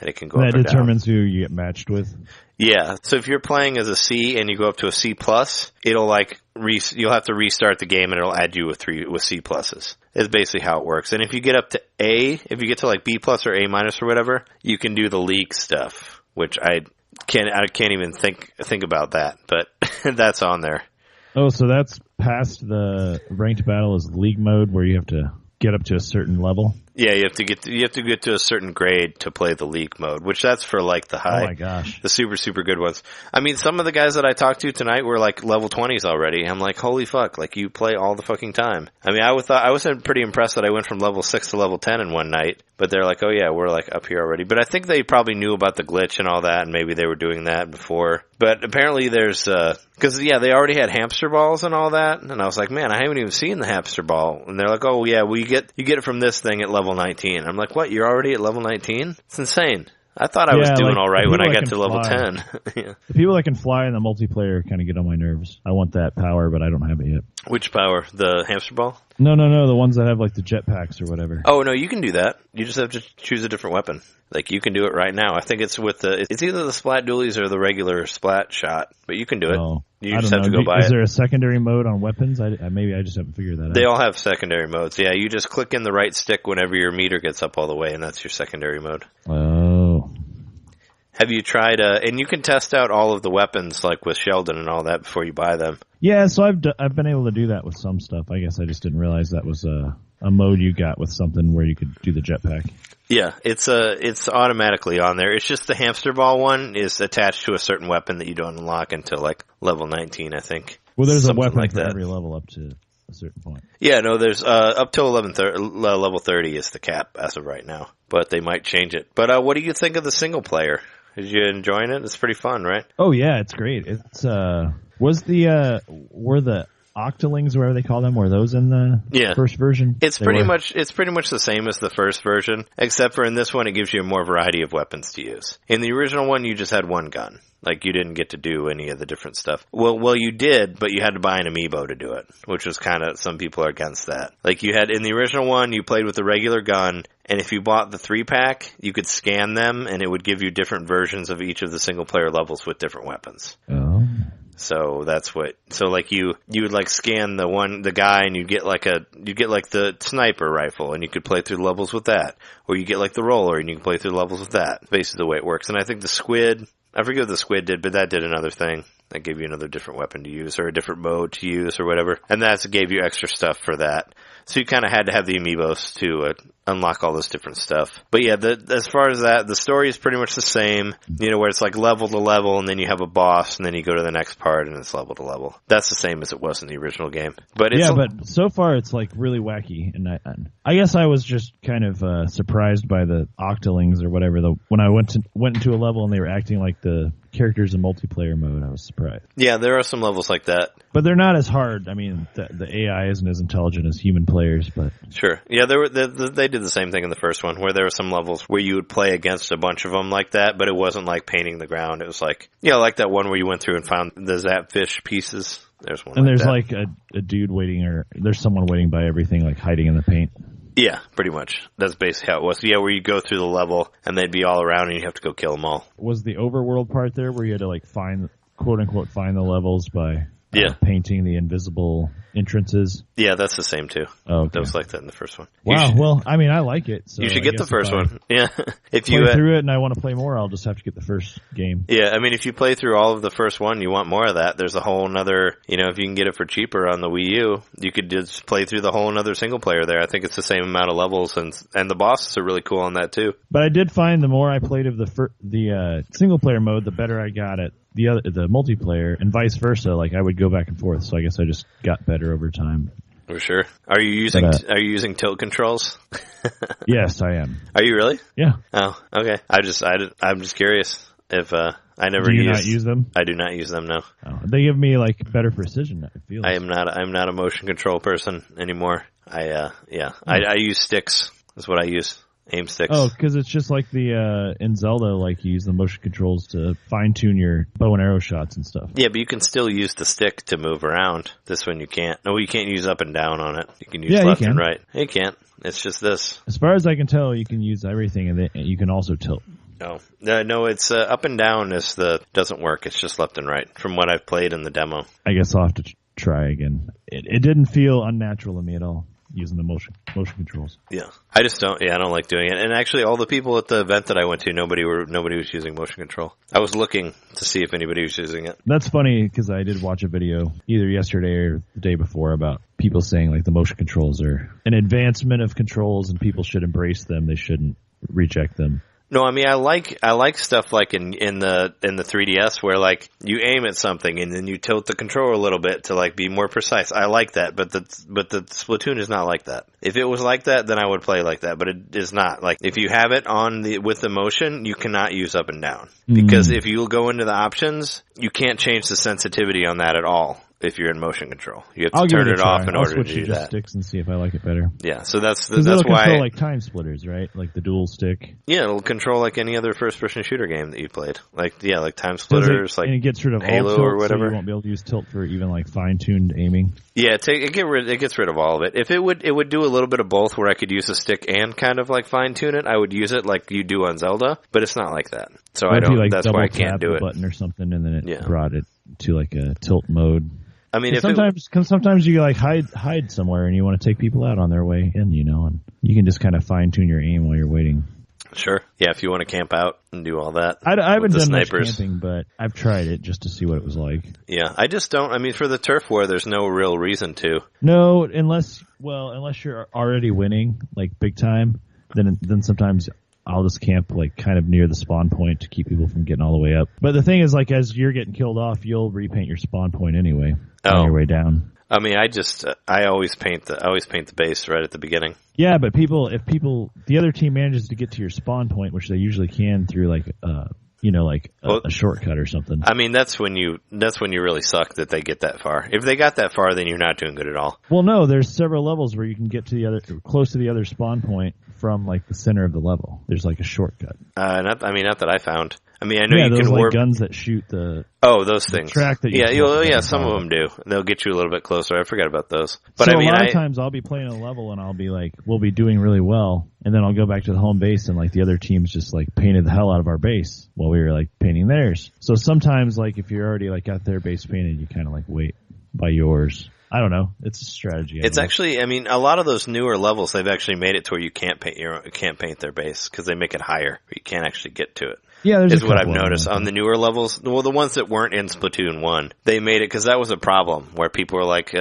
and it can go up or down. That determines who you get matched with? Yeah. So if you're playing as a C and you go up to a C+, it'll like, you'll have to restart the game and it'll add you with C+. Is basically how it works. And if you get up to A, if you get to like B+ or A- or whatever, you can do the league stuff, which I can't even think about that, but that's on there. Oh, so that's past the ranked battle is league mode, where you have to get up to a certain level? Yeah, you have to get to a certain grade to play the league mode, which that's for like the high. Oh my gosh. The super, super good ones. I mean, some of the guys that I talked to tonight were like level 20s already. I'm like, holy fuck, like you play all the fucking time. I mean, I was pretty impressed that I went from level 6 to level 10 in one night, but they're like, oh yeah, we're like up here already. But I think they probably knew about the glitch and all that, and maybe they were doing that before. But apparently there's, cause yeah, they already had hamster balls and all that, and I was like, man, I haven't even seen the hamster ball. And they're like, oh yeah, well you get it from this thing at level 19. I'm like, what, you're already at level 19? It's insane. I thought I was doing all right when I got to level 10. Yeah. The people that can fly in the multiplayer kind of get on my nerves. I want that power, but I don't have it yet. Which power? The hamster ball? No. The ones that have like the jetpacks or whatever. Oh, no, you can do that. You just have to choose a different weapon. Like, you can do it right now. I think it's with it's either the splat dualies or the regular splat shot, but you can do it. Oh, you just have to go buy it. Is there a secondary mode on weapons? Maybe I just haven't figured that out. They all have secondary modes. Yeah, you just click in the right stick whenever your meter gets up all the way, and that's your secondary mode. Oh. Have you tried, and you can test out all of the weapons, like with Sheldon and all that, before you buy them. Yeah, so I've been able to do that with some stuff. I guess I just didn't realize that was a mode you got with something where you could do the jetpack. Yeah, it's automatically on there. It's just the hamster ball one is attached to a certain weapon that you don't unlock until like level 19, I think. Well, there's something a weapon like for every level up to a certain point. Yeah, no, there's up till level 30 is the cap as of right now, but they might change it. But what do you think of the single player? Are you enjoying it? It's pretty fun, right? Oh yeah, it's great. It's Was were the Octolings, whatever they call them, were those in the first version? It's pretty much the same as the first version, except for in this one it gives you a more variety of weapons to use. In the original one, you just had one gun. Like, you didn't get to do any of the different stuff. Well, you did, but you had to buy an amiibo to do it, which was kind of, some people are against that. Like, you had, in the original one, you played with the regular gun, and if you bought the 3-pack, you could scan them, and it would give you different versions of each of the single-player levels with different weapons. Oh. So that's like you would like scan the guy and you'd get like the sniper rifle and you could play through the levels with that. Or you get like the roller and you can play through the levels with that. Basically the way it works. And I think the squid, I forget what the squid did, but that did another thing. That gave you another different weapon to use or a different mode to use or whatever. And that gave you extra stuff for that. So you kind of had to have the amiibos to unlock all this different stuff. But yeah, as far as that, the story is pretty much the same, where it's like level to level and then you have a boss and then you go to the next part and it's level to level. That's the same as it was in the original game. But it's but so far it's like really wacky. And I guess I was just kind of surprised by the Octolings or whatever. When I went into a level and they were acting like the characters in multiplayer mode, I was surprised. Yeah, there are some levels like that. But they're not as hard. I mean, the AI isn't as intelligent as human players, but... Sure. Yeah, they did the same thing in the first one, where there were some levels where you would play against a bunch of them like that, but it wasn't like painting the ground. It was like, like that one where you went through and found the Zapfish pieces. There's one. And there's that. Like a dude waiting, or there's someone waiting by everything, like hiding in the paint. Yeah, pretty much. That's basically how it was. Yeah, where you go through the level and they'd be all around and you have to go kill them all. Was the overworld part there where you had to like find, quote unquote, find the levels by painting the invisible entrances? Yeah, that's the same too. Oh, okay. That was like that in the first one. Wow, well, I mean, I like it. So you should get the first one. Yeah. If you play through it and I want to play more, I'll just have to get the first game. Yeah, I mean, if you play through all of the first one, you want more of that. There's a whole nother, if you can get it for cheaper on the Wii U, you could just play through the whole another single player there. I think it's the same amount of levels, and the bosses are really cool on that too. But I did find the more I played of the single player mode, the better I got at the multiplayer, and vice versa. Like, I would go back and forth, so I guess I just got better over time. For sure. Are you using tilt controls? Yes, I am. Are you really? Yeah. Oh, okay. I'm just curious if I never Do you not use them? I do not use them. No. Oh, they give me like better precision. I feel. I'm not a motion control person anymore. I use sticks. That's what I use. Aim sticks. Oh, because it's just like in Zelda, like you use the motion controls to fine tune your bow and arrow shots and stuff. Yeah, but you can still use the stick to move around. This one you can't. No, you can't use up and down on it. You can use left and right. You can't. It's just this. As far as I can tell, you can use everything, and you can also tilt. No, it's up and down doesn't work. It's just left and right from what I've played in the demo. I guess I'll have to try again. It didn't feel unnatural to me at all, using the motion controls. Yeah. I just don't like doing it. And actually all the people at the event that I went to, nobody was using motion control. I was looking to see if anybody was using it. That's funny because I did watch a video either yesterday or the day before about people saying like the motion controls are an advancement of controls and people should embrace them. They shouldn't reject them. No, I mean I like stuff like in the 3DS where like you aim at something and then you tilt the controller a little bit to like be more precise. I like that, but the Splatoon is not like that. If it was like that, then I would play like that, but it is not. Like if you have it with the motion, you cannot use up and down because if you go into the options, you can't change the sensitivity on that at all. If you're in motion control, you have to turn it off in order to do that. I'll switch to sticks and see if I like it better. Yeah, so that's it'll why control like time splitters, right? Like the dual stick. Yeah, it'll control like any other first-person shooter game that you played. Like time splitters, and it gets rid of Halo all tilt, or whatever. So you won't be able to use tilt for even like fine-tuned aiming. Yeah, it gets rid of all of it. If it would do a little bit of both, where I could use a stick and kind of like fine-tune it. I would use it like you do on Zelda, but it's not like that. So I don't. That's why I can't do it. Button or something, and then it brought it to like a tilt mode. I mean, sometimes you like hide somewhere and you want to take people out on their way in, and you can just kind of fine tune your aim while you're waiting. Sure. Yeah, if you want to camp out and do all that. I haven't done much camping, but I've tried it just to see what it was like. Yeah, I just don't. I mean, for the turf war, there's no real reason to. No, unless you're already winning like big time, then sometimes I'll just camp like kind of near the spawn point to keep people from getting all the way up. But the thing is, like, as you're getting killed off, you'll repaint your spawn point anyway on your way down. I mean, I always paint the base right at the beginning. Yeah, but if the other team manages to get to your spawn point, which they usually can through like like a shortcut or something. I mean, that's when you really suck that they get that far. If they got that far, then you're not doing good at all. Well, no, there's several levels where you can get to close to the other spawn point from like the center of the level. There's like a shortcut. Not that I found. I mean, I know you those can warp guns that shoot the those things. Track that some of them do. They'll get you a little bit closer. I forgot about those. But so I mean, a lot of times I'll be playing a level and I'll be like, we'll be doing really well, and then I'll go back to the home base and like the other teams just like painted the hell out of our base while we were like painting theirs. So sometimes like if you're already like got their base painted, you kind of like wait by yours. I don't know. It's a strategy. It's actually, I mean, a lot of those newer levels, they've actually made it to where you can't paint their base because they make it higher. You can't actually get to it. Yeah, is what I've noticed on the newer levels. Well, the ones that weren't in Splatoon 1, they made it because that was a problem where people were like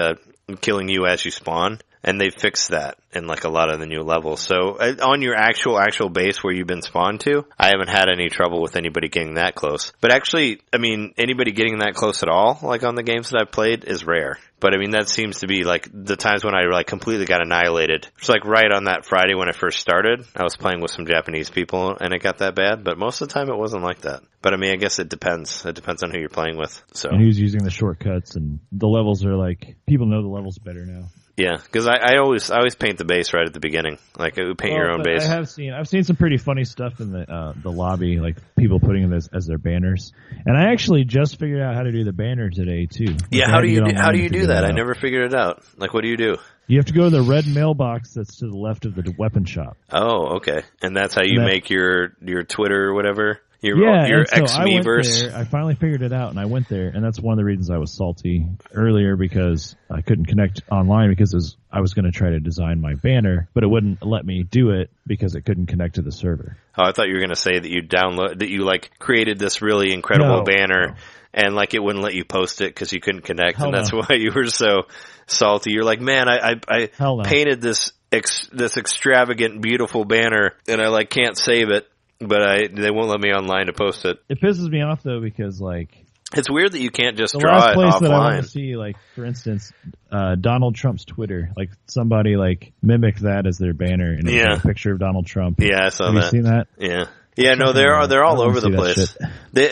killing you as you spawn. And they fixed that in like a lot of the new levels. So on your actual base where you've been spawned to, I haven't had any trouble with anybody getting that close. But actually, I mean, anybody getting that close at all, like on the games that I've played, is rare. But I mean, that seems to be like the times when I like completely got annihilated. It's like right on that Friday when I first started, I was playing with some Japanese people and it got that bad. But most of the time it wasn't like that. But I mean, I guess it depends. It depends on who you're playing with. So. And who's using the shortcuts, and the levels are like, people know the levels better now. Yeah, because I always paint the base right at the beginning. Like, paint your own base. I've seen some pretty funny stuff in the lobby, like people putting them as their banners. And I actually just figured out how to do the banner today too. Yeah, how do you do that? I never figured it out. Like, what do you do? You have to go to the red mailbox that's to the left of the weapon shop. Oh, okay. And that's how you make your Twitter or whatever. Your X-Meverse. I finally figured it out, and I went there, and that's one of the reasons I was salty earlier, because I couldn't connect online because I was going to try to design my banner, but it wouldn't let me do it because it couldn't connect to the server. Oh, I thought you were going to say that you like created this really incredible banner, and like it wouldn't let you post it because you couldn't connect, and that's why you were so salty. You're like, man, I painted this extravagant, beautiful banner, and I like can't save it. But they won't let me online to post it. It pisses me off though, because like it's weird that you can't just draw it offline. The last place that I want to see, like for instance, Donald Trump's Twitter, like somebody like mimicked that as their banner, and it was a picture of Donald Trump. Yeah, I saw that. Have you seen that? Yeah. Yeah, no, they're all over the place.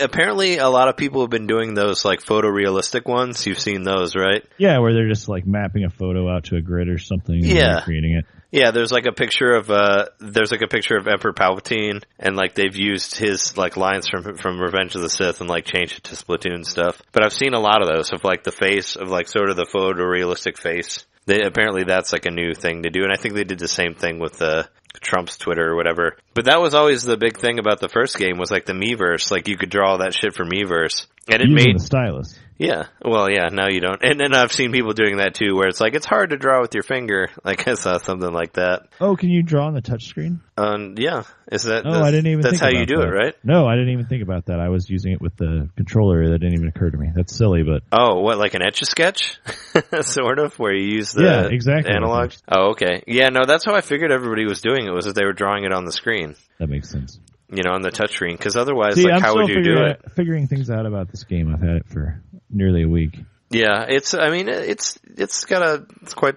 Apparently a lot of people have been doing those like photorealistic ones. You've seen those, right? Yeah, where they're just like mapping a photo out to a grid or something and creating it. Yeah, there's like a picture of Emperor Palpatine, and like they've used his like lines from Revenge of the Sith and like changed it to Splatoon stuff. But I've seen a lot of those of like the face of like sort of the photorealistic face. Apparently that's like a new thing to do, and I think they did the same thing with Trump's Twitter or whatever. But that was always the big thing about the first game, was like the Miiverse. Like you could draw all that shit for Miiverse, and it made the stylus. Yeah, well, yeah. Now you don't, and then I've seen people doing that too, where it's like it's hard to draw with your finger. Like I saw something like that. Oh, can you draw on the touchscreen? Yeah. Is that? Oh, I didn't even. That's think how about you do that. it, right? No, I didn't even think about that. I was using it with the controller. That didn't even occur to me. That's silly, but what, like an Etch-a-Sketch, sort of, where you use the exactly analog. Oh, okay. Yeah, no, that's how I figured everybody was doing it. Was that they were drawing it on the screen. That makes sense. You know, on the touchsring, because otherwise, like, how would you do it? Figuring things out about this game. I've had it for nearly a week. Yeah, it's quite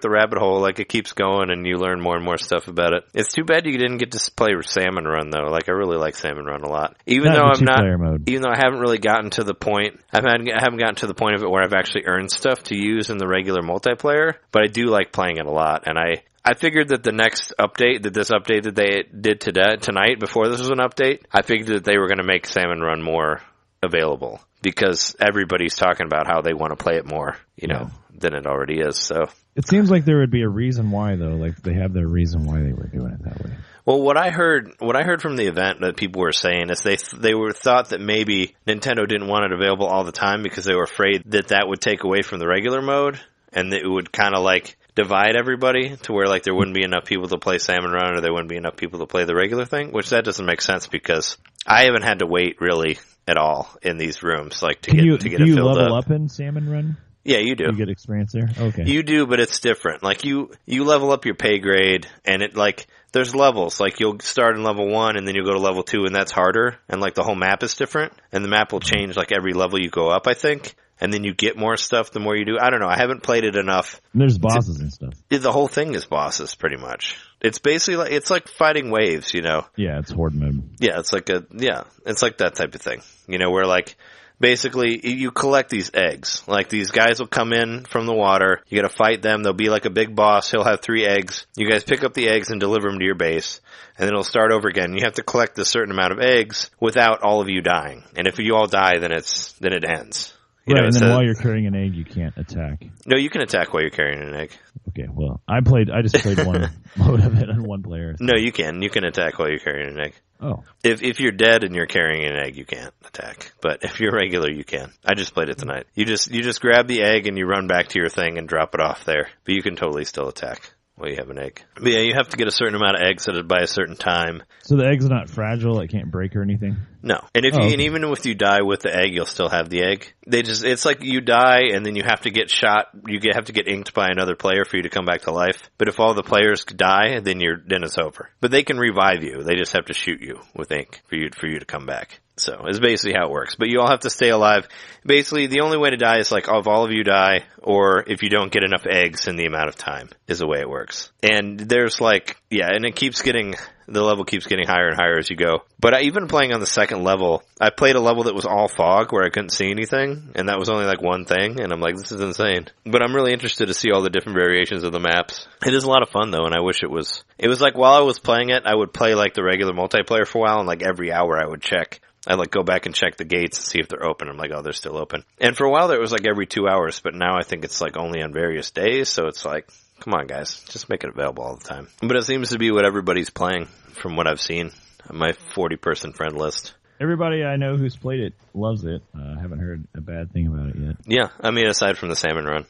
the rabbit hole. Like, it keeps going, and you learn more and more stuff about it. It's too bad you didn't get to play Salmon Run, though. Like, I really like Salmon Run a lot. Even though I haven't really gotten to the point, I haven't gotten to the point of it where I've actually earned stuff to use in the regular multiplayer, but I do like playing it a lot, and I figured that this update that they did tonight, before this was an update, I figured that they were going to make Salmon Run more available, because everybody's talking about how they want to play it more, than it already is. So it seems like there would be a reason why, though. Like they have their reason why they were doing it that way. Well, what I heard from the event that people were saying is they thought that maybe Nintendo didn't want it available all the time because they were afraid that would take away from the regular mode, and that it would kind of like divide everybody to where like there wouldn't be enough people to play Salmon Run, or there wouldn't be enough people to play the regular thing, which that doesn't make sense, because I haven't had to wait really at all in these rooms, like to get it filled up. Do you level up in Salmon Run? Yeah, you do. You get experience there? Okay. You do, but it's different. Like, you level up your pay grade, and it, like, there's levels. Like, you'll start in level 1, and then you'll go to level 2, and that's harder. And, like, the whole map is different. And the map will change, like, every level you go up, I think. And then you get more stuff the more you do. I don't know. I haven't played it enough. And there's bosses and stuff. The whole thing is bosses, pretty much. It's basically like, it's like fighting waves, you know? Yeah, it's horde mode. Yeah, it's like it's like that type of thing. You know, where, like, basically you collect these eggs. Like, these guys will come in from the water. You gotta fight them. They'll be like a big boss. He'll have 3 eggs. You guys pick up the eggs and deliver them to your base. And then it'll start over again. You have to collect a certain amount of eggs without all of you dying. And if you all die, then it ends. You right, know, and then while you're carrying an egg, you can't attack. No, you can attack while you're carrying an egg. Okay, well, I just played one mode of it on one player. So. No, you can. You can attack while you're carrying an egg. Oh. If you're dead and you're carrying an egg, you can't attack. But if you're regular, you can. I just played it tonight. You just grab the egg and you run back to your thing and drop it off there. But you can totally still attack while you have an egg. But yeah, you have to get a certain amount of eggs by a certain time. So the egg's not fragile? It can't break or anything? No. And and even if you die with the egg, you'll still have the egg. It's like you die and then you have to get shot. Have to get inked by another player for you to come back to life. But if all the players die, then it's over. But they can revive you. They just have to shoot you with ink for you to come back. So it's basically how it works. But you all have to stay alive. Basically, the only way to die is like if all of you die, or if you don't get enough eggs in the amount of time, is the way it works. And there's and the level keeps getting higher and higher as you go. But even playing on the second level, I played a level that was all fog where I couldn't see anything, and that was only like one thing, and I'm like, this is insane. But I'm really interested to see all the different variations of the maps. It is a lot of fun though, and I wish it was like while I was playing it, I would play like the regular multiplayer for a while, and like every hour I would check. I'd like go back and check the gates and see if they're open. I'm like, oh, they're still open. And for a while there it was like every 2 hours, but now I think it's like only on various days, so it's like, come on guys, just make it available all the time. But it seems to be what everybody's playing from what I've seen on my 40-person friend list. Everybody I know who's played it loves it. I haven't heard a bad thing about it yet. Yeah, I mean, aside from the salmon run.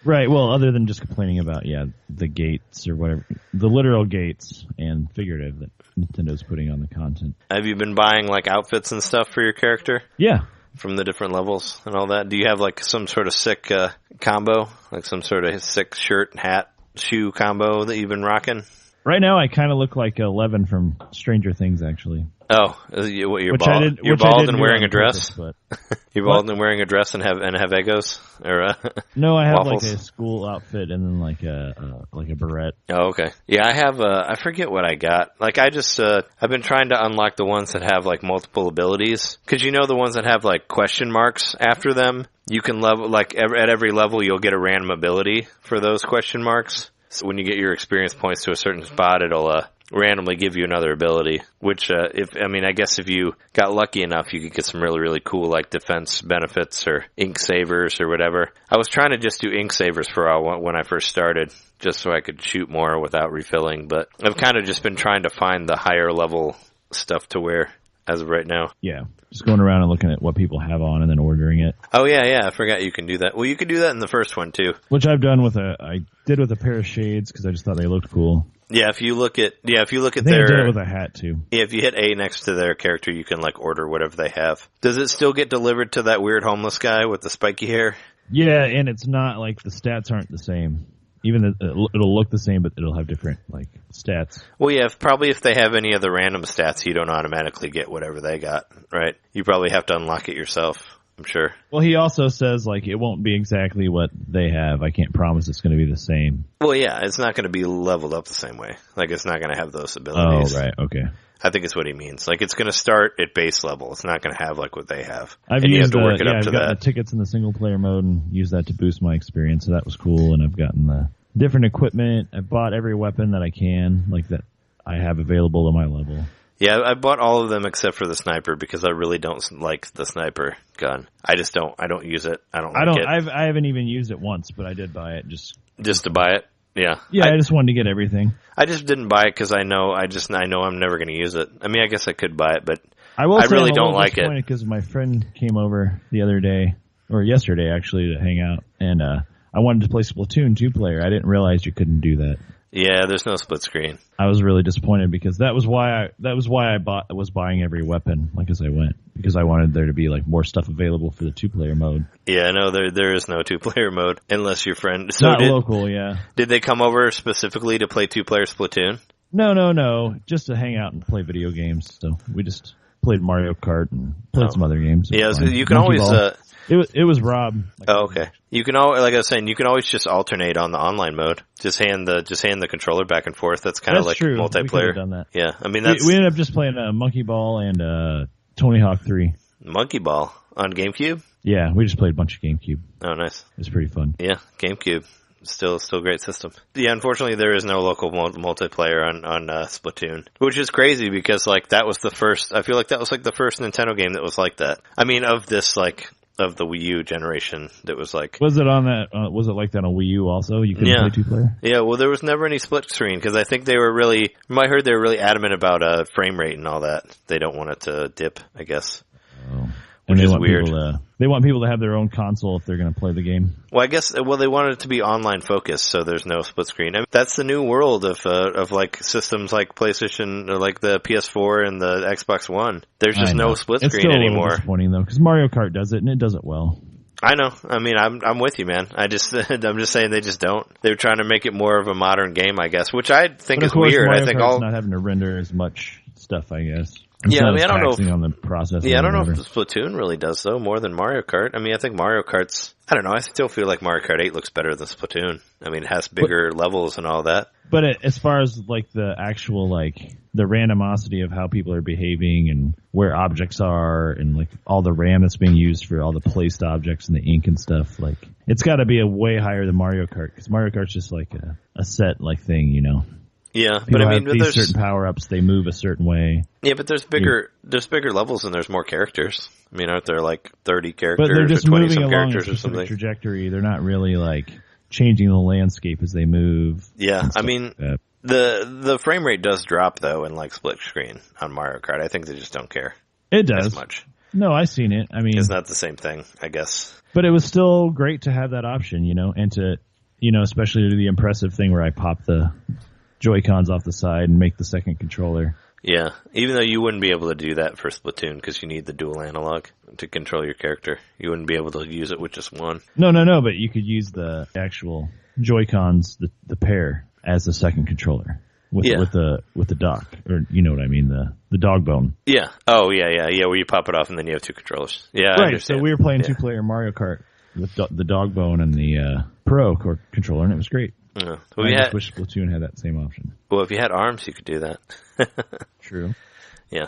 Right, well, other than just complaining about, the gates or whatever, the literal gates and figurative that Nintendo's putting on the content. Have you been buying, like, outfits and stuff for your character? Yeah. From the different levels and all that? Do you have, like, some sort of sick combo? Like some sort of sick shirt, hat, shoe combo that you've been rocking? Right now, I kind of look like 11 from Stranger Things, actually. Oh, you're bald? You're bald and wearing a dress? You're bald and wearing a dress and have Eggos? Or no, I have waffles? like a school outfit and then like a beret. Oh, okay. Yeah, I have I forget what I got. Like I just I've been trying to unlock the ones that have like multiple abilities, cuz you know the ones that have like question marks after them, you can level like at every level you'll get a random ability for those question marks. So when you get your experience points to a certain spot, it'll randomly give you another ability, which, I guess if you got lucky enough, you could get some really, really cool, like, defense benefits or ink savers or whatever. I was trying to just do ink savers for a while when I first started, just so I could shoot more without refilling, but I've kind of just been trying to find the higher level stuff to wear as of right now. Yeah. Just going around and looking at what people have on and then ordering it. Oh, yeah, I forgot you can do that. Well, you could do that in the first one, too. Which I did with a pair of shades because I just thought they looked cool. Yeah, if you look at I their... I did it with a hat, too. Yeah, if you hit A next to their character, you can, like, order whatever they have. Does it still get delivered to that weird homeless guy with the spiky hair? Yeah, and it's not, like, the stats aren't the same. Even it'll look the same, but it'll have different, like, stats. Well, yeah, probably if they have any other random stats, you don't automatically get whatever they got, right? You probably have to unlock it yourself, I'm sure. Well, he also says, like, it won't be exactly what they have. I can't promise it's going to be the same. Well, yeah, it's not going to be leveled up the same way. Like, it's not going to have those abilities. Oh, right, okay. I think it's what he means. Like, it's going to start at base level. It's not going to have, like, what they have. I've used I've gotten the tickets in the single-player mode and used that to boost my experience, so that was cool, and I've gotten the different equipment. I bought every weapon that I can, like, that I have available to my level. Yeah, I bought all of them except for the sniper because I really don't like the sniper gun. I don't use it. I don't like it. I haven't even used it once, but I did buy it just to buy it. Yeah. Yeah, I just wanted to get everything. I just didn't buy it because I know I'm never going to use it. I mean, I guess I could buy it, but I really don't like it. Because my friend came over the other day, or yesterday actually, to hang out, and I wanted to play Splatoon 2-player. I didn't realize you couldn't do that. Yeah, there's no split screen. I was really disappointed because that was why I was buying every weapon like as I went, because I wanted there to be like more stuff available for the 2-player mode. Yeah, no, there is no 2-player mode unless your friend. So Not local, yeah. Did they come over specifically to play 2-player Splatoon? No, just to hang out and play video games. So we just played Mario Kart and played some other games. Yeah, so you can always. It was Rob. Okay. You can like I was saying, you can always just alternate on the online mode. Just hand the controller back and forth. That's kind of like true. multiplayer. We could have done that. Yeah, I mean we ended up just playing Monkey Ball and Tony Hawk 3. Monkey Ball on GameCube. Yeah, we just played a bunch of GameCube. Oh, nice. It was pretty fun. Yeah, GameCube. Still a great system. Yeah, unfortunately there is no local multiplayer on Splatoon, which is crazy because like that was the first. I feel like that was like the first Nintendo game that was like that. I mean, of this like of the Wii U generation that was like. Was it on that? Was it like that on Wii U also? You couldn't play 2-player. Yeah, well, there was never any split screen because I think they were really. I heard they were really adamant about frame rate and all that. They don't want it to dip, I guess. Oh. Which is weird. They want people to have their own console if they're going to play the game. Well, I guess they wanted it to be online focused, so there's no split screen. I mean, that's the new world of like systems like PlayStation or like the PS4 and the Xbox One. There's just no split screen anymore. It's anymore. still disappointing though, because Mario Kart does it and it does it well. I know. I mean, I'm with you, man. I'm just saying they just don't. They're trying to make it more of a modern game, I guess, which I think is weird. Mario I think Kart's not having to render as much stuff, I guess. Yeah, I mean, I don't know. On the process. Yeah, I don't know if Splatoon really does though more than Mario Kart. I mean, I think Mario Kart's. I don't know. I still feel like Mario Kart 8 looks better than Splatoon. I mean, it has bigger levels and all that. But as far as like the actual like the randomosity of how people are behaving and where objects are and like all the RAM that's being used for all the placed objects and the ink and stuff, like it's got to be a way higher than Mario Kart because Mario Kart's just like a set like thing, you know. Yeah, people but I mean, there's certain power ups. They move a certain way. Yeah, but there's bigger levels and there's more characters. I mean, aren't there like 30 characters but they're just or 20 moving some along characters a or something? Trajectory. They're not really like changing the landscape as they move. Yeah, I mean, the frame rate does drop though in like split screen on Mario Kart. I think they just don't care. It does as much. No, I've seen it. I mean, it's not the same thing, I guess. But it was still great to have that option, you know, and to, you know, especially to do the impressive thing where I pop the Joy-Cons off the side and make the second controller. Yeah, even though you wouldn't be able to do that for Splatoon because you need the dual analog to control your character. You wouldn't be able to use it with just one. No, but you could use the actual Joy-Cons, the pair, as the second controller with the dock, or you know what I mean, the dog bone. Yeah. Oh, yeah, where you pop it off and then you have two controllers. Yeah, right. I understand. So we were playing 2-player Mario Kart with the dog bone and the Pro controller, and it was great. Well, I just wish Splatoon had that same option. Well, if you had ARMS, you could do that. True. Yeah.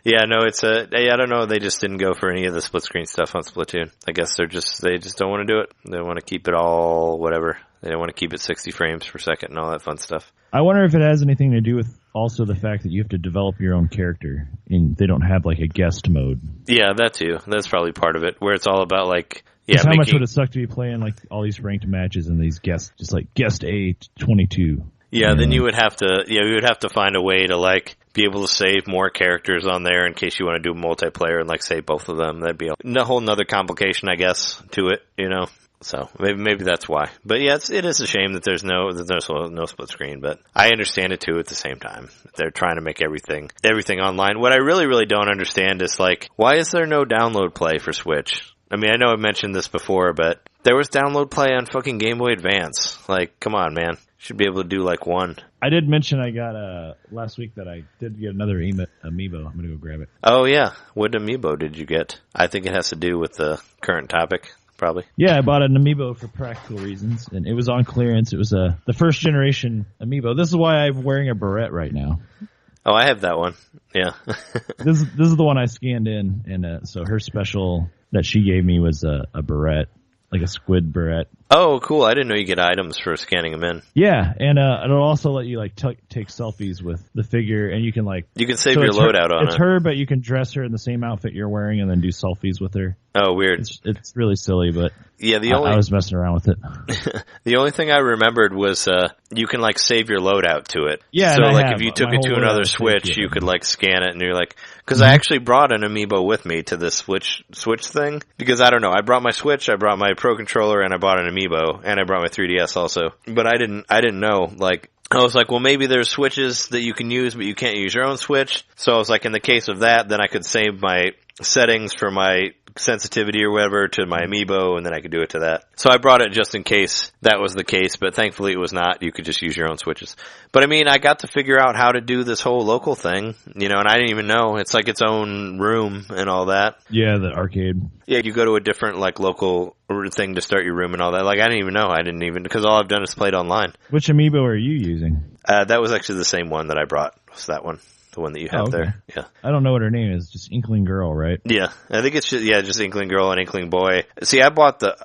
Yeah, no, I don't know, they just didn't go for any of the split screen stuff on Splatoon. I guess they just don't want to do it. They want to keep it all whatever. They don't want to keep it 60 frames per second and all that fun stuff. I wonder if it has anything to do with also the fact that you have to develop your own character and they don't have like a guest mode. Yeah, that too. That's probably part of it, where it's all about like, yeah, how much would it suck to be playing like all these ranked matches and these guests, just like guest A22? Yeah, then we would have to find a way to like be able to save more characters on there in case you want to do multiplayer and like save both of them. That'd be a whole nother complication, I guess, to it, you know. So maybe that's why. But yeah, it is a shame that there's no split screen. But I understand it too. At the same time, they're trying to make everything online. What I really don't understand is like, why is there no download play for Switch? I mean, I know I mentioned this before, but there was download play on fucking Game Boy Advance. Like, come on, man. Should be able to do like one. I did mention I got last week that I did get another amiibo. I'm going to go grab it. Oh, yeah. What amiibo did you get? I think it has to do with the current topic, probably. Yeah, I bought an amiibo for practical reasons, and it was on clearance. It was the first generation amiibo. This is why I'm wearing a beret right now. Oh, I have that one. Yeah. This is the one I scanned in, and so her special that she gave me was a beret, like a squid beret. Oh, cool. I didn't know you get items for scanning them in. Yeah, and it'll also let you like take selfies with the figure, and you can like... You can save your loadout on it. It's her, but you can dress her in the same outfit you're wearing and then do selfies with her. Oh, weird. It's really silly, but yeah, I was messing around with it. The only thing I remembered was you can like save your loadout to it. Yeah, so like if you took it to another Switch, you could like scan it, and you're like, because I actually brought an amiibo with me to this Switch thing, because I don't know, I brought my Switch, I brought my Pro controller, and I bought an amiibo, and I brought my 3DS also, but I didn't know like I was like, well, maybe there's switches that you can use, but you can't use your own switch. So I was like, in the case of that, then I could save my settings for my sensitivity or whatever to my amiibo, and then I could do it to that. So I brought it just in case that was the case, but thankfully it was not. You could just use your own switches. But I mean, I got to figure out how to do this whole local thing, and I didn't even know. It's like its own room and all that. Yeah, the arcade. Yeah, you go to a different, like, local thing to start your room and all that. Like, I didn't even know. Because all I've done is played online. Which amiibo are you using? That was actually the same one that I brought. Was that one. The one that you have there. Yeah. I don't know what her name is. Just Inkling Girl, right? Yeah. I think it's just Inkling Girl and Inkling Boy. See, I got the,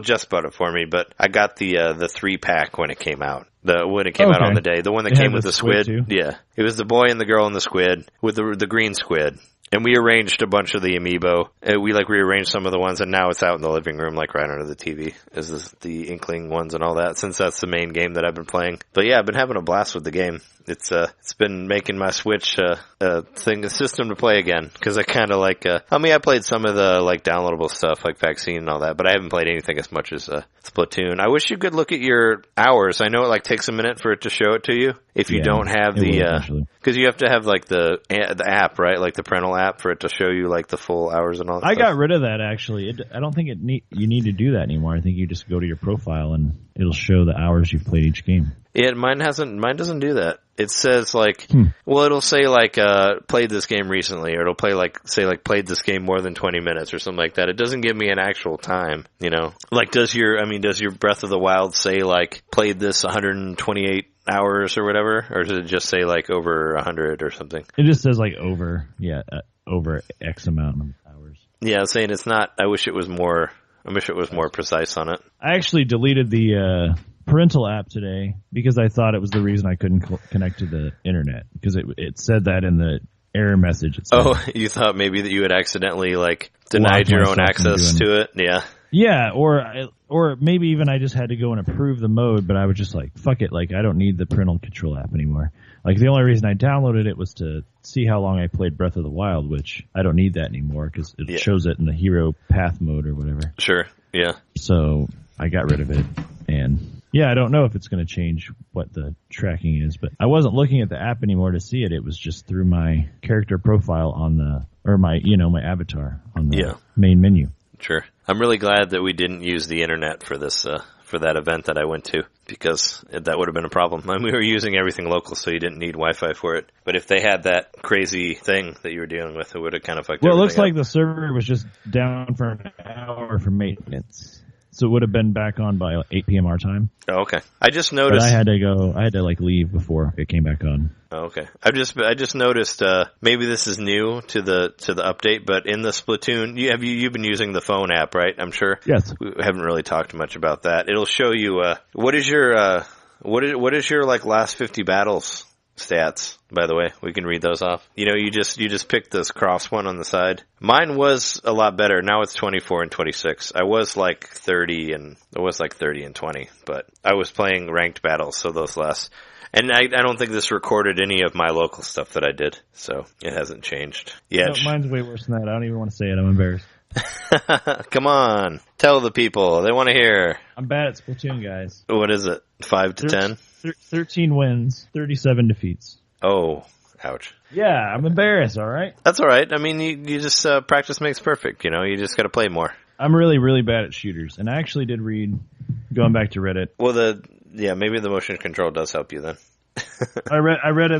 Jess bought it for me, but I got the 3-pack when it came out. When it came out on the day. The one that came with the squid. Too? Yeah. It was the boy and the girl and the squid with the green squid. And we arranged a bunch of the amiibo. We rearranged some of the ones, and now it's out in the living room, like right under the TV, the Inkling ones and all that, since that's the main game that I've been playing. But yeah, I've been having a blast with the game. It's been making my Switch a system to play again, because I kind of like. I played some of the like downloadable stuff, like Vaccine and all that, but I haven't played anything as much as Splatoon. I wish you could look at your hours. I know it like takes a minute for it to show it to you if you don't have because you have to have like the app, right? Like the parental app for it to show you like the full hours and all that. I got rid of that actually. I don't think you need to do that anymore. I think you just go to your profile and it'll show the hours you've played each game. Yeah, mine doesn't do that. It says like, it'll say like, played this game recently, or it'll played this game more than 20 minutes or something like that. It doesn't give me an actual time, Like, does your Breath of the Wild say like, played this 128 hours or whatever? Or does it just say like over 100 or something? It just says like over X amount of hours. Yeah, I'm saying it's not, I wish it was more precise on it. I actually deleted the, parental app today because I thought it was the reason I couldn't connect to the internet, because it said that in the error message. You thought maybe that you had accidentally like denied your own access to it? Yeah, or maybe even I just had to go and approve the mode, but I was just like, fuck it, like I don't need the parental control app anymore. Like the only reason I downloaded it was to see how long I played Breath of the Wild, which I don't need that anymore because it shows it in the hero path mode or whatever. Sure. Yeah. So I got rid of it, and yeah, I don't know if it's going to change what the tracking is, but I wasn't looking at the app anymore to see it. It was just through my character profile my avatar on the main menu. Sure. I'm really glad that we didn't use the internet for this, for that event that I went to, because that would have been a problem. I mean, we were using everything local, so you didn't need Wi-Fi for it. But if they had that crazy thing that you were dealing with, it would have kind of fucked everything up. Well, it looks like the server was just down for an hour for maintenance. So it would have been back on by 8 p.m. our time. Oh, okay. I just noticed. But I had to like leave before it came back on. Oh, okay. I just noticed, maybe this is new to the update, but in the Splatoon, you've been using the phone app, right? I'm sure. Yes. We haven't really talked much about that. It'll show you, what is your like last 50 battles stats, by the way. We can read those off. You just picked this cross one on the side. Mine was a lot better. Now it's 24 and 26. I was like 30 and 20, but I was playing ranked battles, so those last. And I don't think this recorded any of my local stuff that I did, so it hasn't changed. Yeah. No, mine's way worse than that. I don't even want to say it. I'm embarrassed. Come on. Tell the people. They want to hear. I'm bad at Splatoon, guys. What is it? 5 to 10? 13 wins, 37 defeats. Oh, ouch. Yeah, I'm embarrassed, all right? That's all right. I mean, you just practice makes perfect, You just got to play more. I'm really, really bad at shooters, and I actually did read, going back to Reddit. Well, maybe the motion control does help you then. I read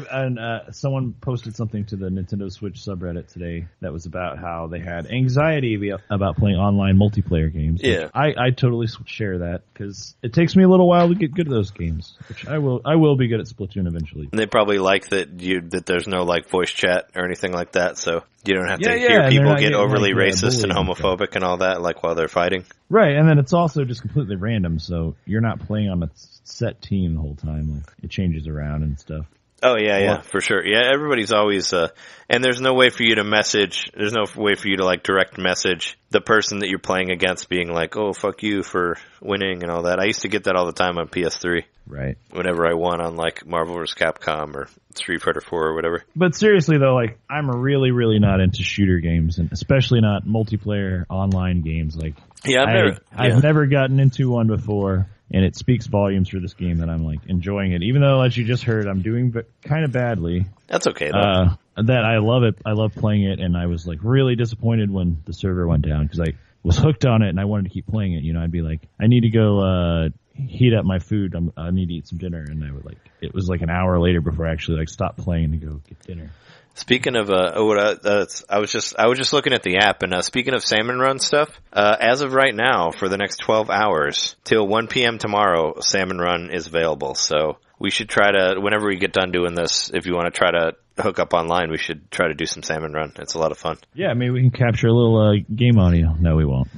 someone posted something to the Nintendo Switch subreddit today that was about how they had anxiety about playing online multiplayer games. Yeah, I totally share that because it takes me a little while to get good at those games. Which I will be good at Splatoon eventually. And they probably like that there's no like voice chat or anything like that, so you don't have to hear people get overly racist and homophobic and all that like while they're fighting. Right, and then it's also just completely random, so you're not playing on a set team the whole time. Like it changes around and stuff. Oh yeah, for sure. Yeah, everybody's always and there's no way for you to message. There's no way for you to like direct message the person that you're playing against, being like, "Oh, fuck you for winning" and all that. I used to get that all the time on PS3. Right. Whenever I won on like Marvel vs. Capcom or Street Fighter 4 or whatever. But seriously though, like I'm really, really not into shooter games, and especially not multiplayer online games. Like I've never gotten into one before. And it speaks volumes for this game that I'm like enjoying it, even though, as you just heard, I'm doing kind of badly. That's okay though. That I love it. I love playing it, and I was like really disappointed when the server went down because I was hooked on it and I wanted to keep playing it. I'd be like, I need to go heat up my food. I need to eat some dinner, and I would like. It was like an hour later before I actually like stopped playing to go get dinner. Speaking of, I was just looking at the app, and speaking of salmon run stuff, as of right now, for the next 12 hours till 1 p.m. tomorrow, salmon run is available. So we should try to, whenever we get done doing this, if you want to try to hook up online, we should try to do some salmon run. It's a lot of fun. Yeah, maybe we can capture a little game audio. No, we won't.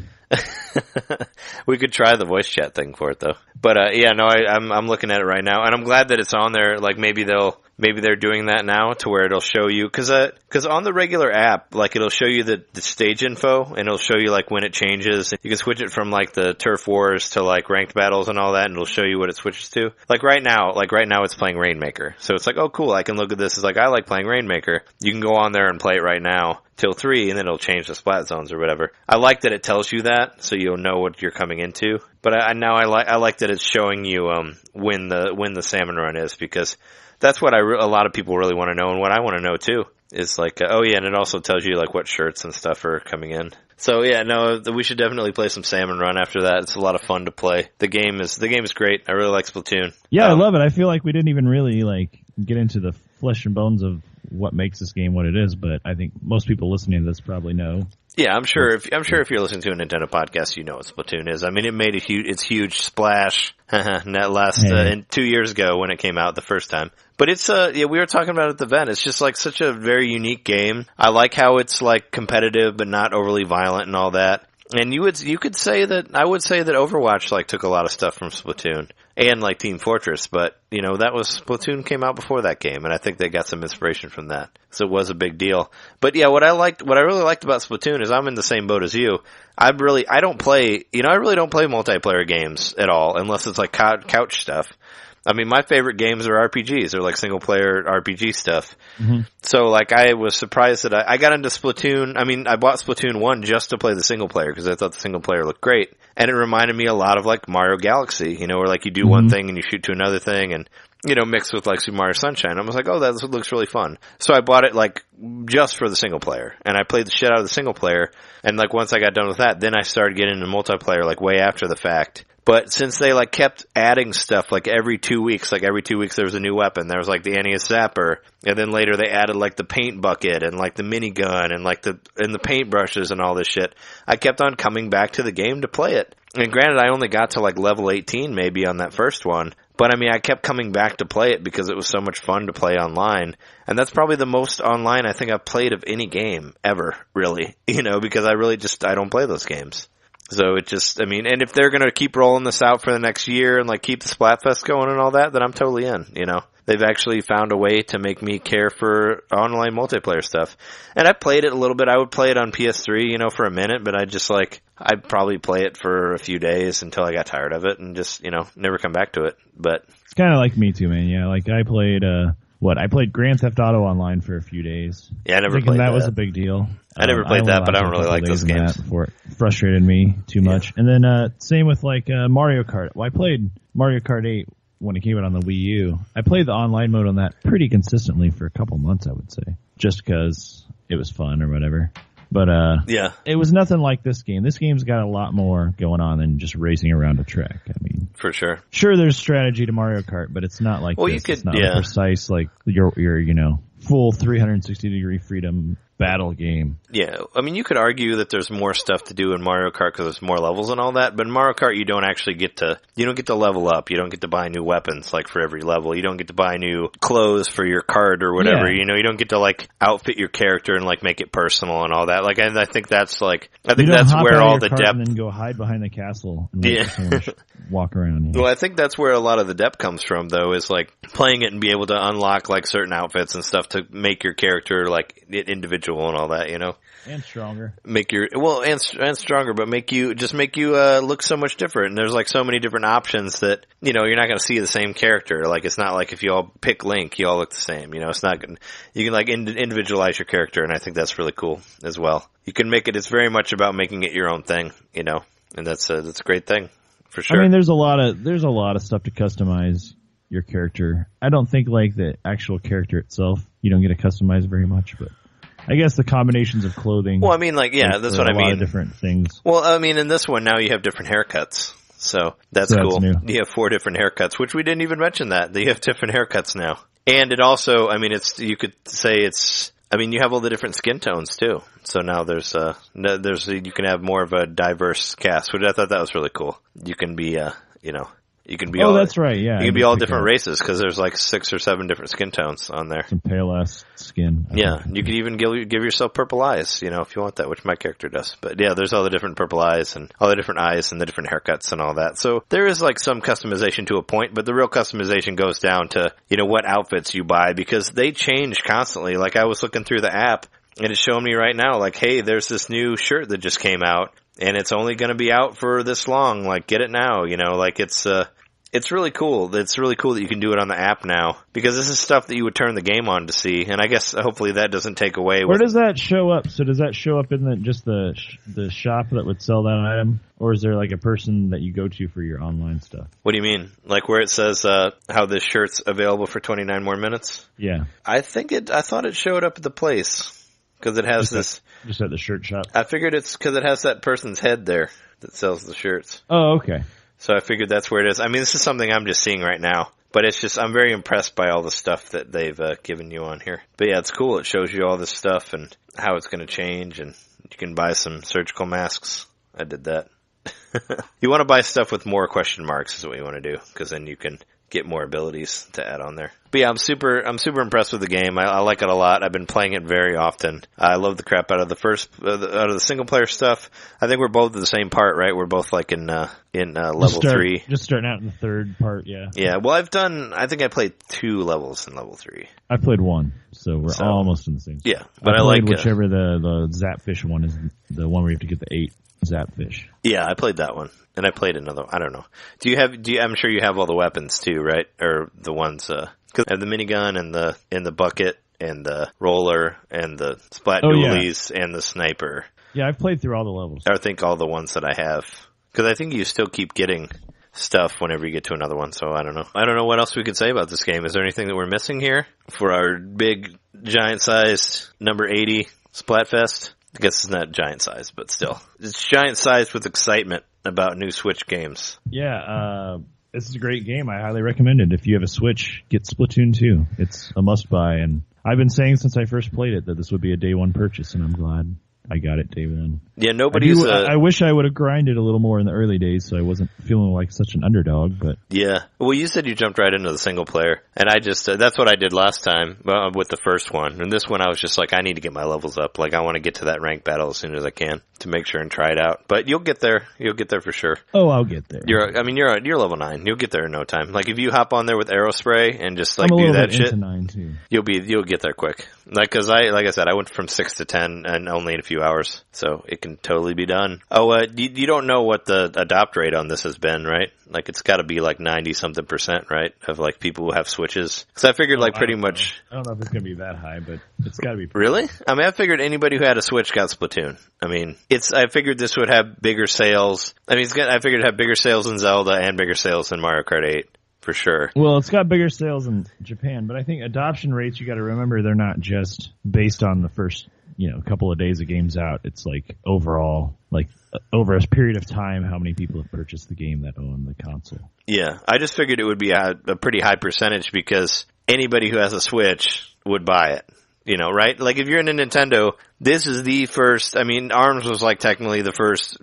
We could try the voice chat thing for it though. But I'm looking at it right now, and I'm glad that it's on there. Like maybe they're doing that now to where it'll show you, cause on the regular app, like it'll show you the stage info, and it'll show you like when it changes. You can switch it from like the turf wars to like ranked battles and all that, and it'll show you what it switches to. Like right now it's playing Rainmaker. So it's like, oh cool, I can look at this. It's like, I like playing Rainmaker. You can go on there and play it right now till 3, and then it'll change the splat zones or whatever. I like that it tells you that, so you'll know what you're coming into. But I like that it's showing you when the salmon run is, because that's what a lot of people really want to know, and what I want to know too is like, and it also tells you like what shirts and stuff are coming in. So yeah, no, we should definitely play some salmon run after that. It's a lot of fun to play. The game is great. I really like Splatoon. Yeah, I love it. I feel like we didn't even really like get into the flesh and bones of what makes this game what it is, but I think most people listening to this probably know. Yeah, I'm sure if you're listening to a Nintendo podcast, you know what Splatoon is. I mean, it made its huge splash in 2 years ago when it came out the first time. But it's we were talking about it at the event. It's just like such a very unique game. I like how it's like competitive but not overly violent and all that. And I would say that Overwatch like took a lot of stuff from Splatoon and like Team Fortress, but Splatoon came out before that game, and I think they got some inspiration from that. So it was a big deal. But yeah, what I really liked about Splatoon is I'm in the same boat as you. I really don't play multiplayer games at all unless it's like couch stuff. I mean, my favorite games are RPGs. They're like single-player RPG stuff. Mm-hmm. So, like, I was surprised that I got into Splatoon. I mean, I bought Splatoon 1 just to play the single-player because I thought the single-player looked great. And it reminded me a lot of, like, Mario Galaxy, where, like, you do one thing and you shoot to another thing and, mixed with, like, Super Mario Sunshine. I was like, oh, that looks really fun. So I bought it, like, just for the single-player. And I played the shit out of the single-player. And, like, once I got done with that, then I started getting into multiplayer, like, way after the fact. But since they like kept adding stuff like every 2 weeks there was a new weapon. There was like the NES Zapper, and then later they added like the paint bucket and like the minigun and like the paintbrushes and all this shit. I kept on coming back to the game to play it. And granted, I only got to like level 18 maybe on that first one. But I mean, I kept coming back to play it because it was so much fun to play online. And that's probably the most online I think I've played of any game ever, really. Because I don't play those games. So and if they're gonna keep rolling this out for the next year and like keep the Splatfest going and all that, then I'm totally in, They've actually found a way to make me care for online multiplayer stuff. And I played it a little bit. I would play it on PS3, for a minute, but I'd probably play it for a few days until I got tired of it and just, never come back to it. But it's kinda like me too, man. Yeah, like I played I played Grand Theft Auto online for a few days. Yeah, I never played that. That was a big deal. I never played that, but I don't really like those games. Before it frustrated me too much. And then same with like Mario Kart. Well, I played Mario Kart 8 when it came out on the Wii U. I played the online mode on that pretty consistently for a couple months, I would say, just because it was fun or whatever. But yeah, it was nothing like this game. This game's got a lot more going on than just racing around a track. I mean, for sure. Sure, there's strategy to Mario Kart, but it's not like this. It's not precise like your full 360-degree freedom battle game. Yeah, I mean, you could argue that there's more stuff to do in Mario Kart because there's more levels and all that, but in Mario Kart you don't get to level up. You don't get to buy new weapons like for every level. You don't get to buy new clothes for your cart or whatever. Yeah. You don't get to like outfit your character and like make it personal and all that. Like, and I think that's like, that's where all the depth. And then go hide behind the castle and wait for someone to walk around. Well, I think that's where a lot of the depth comes from, though, is like playing it and be able to unlock like certain outfits and stuff to make your character like individual and all that, and stronger. And stronger, but make you look so much different. And there's like so many different options that you're not going to see the same character. Like it's not like if you all pick Link, you all look the same. It's not good. You can like individualize your character, and I think that's really cool as well. You can make it. It's very much about making it your own thing, and that's a great thing for sure. I mean, there's a lot of stuff to customize your character. I don't think like the actual character itself, you don't get to customize very much, but I guess the combinations of clothing. Well, I mean, like, yeah, that's what I mean. A lot of different things. Well, I mean, in this one now you have different haircuts. So that's cool. New. You have 4 different haircuts, which we didn't even mention that. You have different haircuts now. And it also, I mean, you could say you have all the different skin tones too. So now you can have more of a diverse cast, which I thought that was really cool. You can be, you can be that's right, yeah. You can be all different races because there's like 6 or 7 different skin tones on there. Some pale ass skin. Yeah, you could even give yourself purple eyes, if you want that, which my character does. But yeah, there's all the different purple eyes and all the different eyes and the different haircuts and all that. So there is like some customization to a point, but the real customization goes down to, what outfits you buy because they change constantly. Like I was looking through the app and it's showing me right now, like, hey, there's this new shirt that just came out and it's only going to be out for this long. Like, get it now, like it's really cool. It's really cool that you can do it on the app now because this is stuff that you would turn the game on to see. And I guess hopefully that doesn't take away. Where does that show up? So does that show up in just the shop that would sell that item? Or is there like a person that you go to for your online stuff? What do you mean? Like where it says how this shirt's available for 29 more minutes? Yeah. I thought it showed up at the place because it has just at the shirt shop. I figured it's because it has that person's head there that sells the shirts. Oh, okay. So I figured that's where it is. I mean, this is something I'm just seeing right now. But it's just, I'm very impressed by all the stuff that they've given you on here. But yeah, it's cool. It shows you all this stuff and how it's going to change. And you can buy some surgical masks. I did that. You want to buy stuff with more question marks is what you want to do. Because then you can get more abilities to add on there. But yeah, I'm super impressed with the game. I like it a lot. I've been playing it very often. I love the crap out of the single player stuff. I think we're both at the same part, right? We're both like in level 3. Just starting out in the third part, yeah. Yeah, well I think I played 2 levels in level 3. I played 1, so we're almost in the same. Yeah, but I like whichever the Zapfish one is, the one where you have to get the 8 Zapfish. Yeah, I played that one. And I played another. I don't know. I'm sure you have all the weapons too, right? Or the ones because I have the minigun and the bucket and the roller and the splat dualies and the sniper. Yeah, I've played through all the levels. I think all the ones that I have because I think you still keep getting stuff whenever you get to another one. So I don't know. I don't know what else we could say about this game. Is there anything that we're missing here for our big giant sized number 80 Splatfest? I guess it's not giant size, but still, it's giant size with excitement about new Switch games. Yeah, this is a great game. I highly recommend it. If you have a Switch, get Splatoon 2. It's a must-buy, and I've been saying since I first played it that this would be a day one purchase, and I'm glad I got it day one. Yeah, I wish I would have grinded a little more in the early days, so I wasn't feeling like such an underdog. But yeah, well, you said you jumped right into the single player, and I just that's what I did last time with the first one. And this one, I was just like, I need to get my levels up. Like, I want to get to that ranked battle as soon as I can to make sure and try it out. But you'll get there. You'll get there for sure. Oh, I'll get there. You're level 9. You'll get there in no time. Like if you hop on there with Aerospray and just like do that shit, 9 too. You'll get there quick. Like, cause like I said, I went from 6 to 10 and only in a few hours. So it can totally be done. Oh, you don't know what the adopt rate on this has been, right? Like it's got to be like 90-something%, right? Of like people who have Switches. Because I figured pretty much. I don't know if it's gonna be that high, but it's got to be. Really? I mean, I figured anybody who had a Switch got Splatoon. I mean, I figured this would have bigger sales. I mean, I figured it'd have bigger sales than Zelda and bigger sales than Mario Kart 8. For sure. Well, it's got bigger sales in Japan, but I think adoption rates, you got to remember, they're not just based on the first, couple of days of games out. It's like overall, like over a period of time, how many people have purchased the game that own the console. Yeah, I just figured it would be a pretty high percentage because anybody who has a Switch would buy it. Right? Like if you're in a Nintendo, this is the first, I mean, ARMS was like technically the first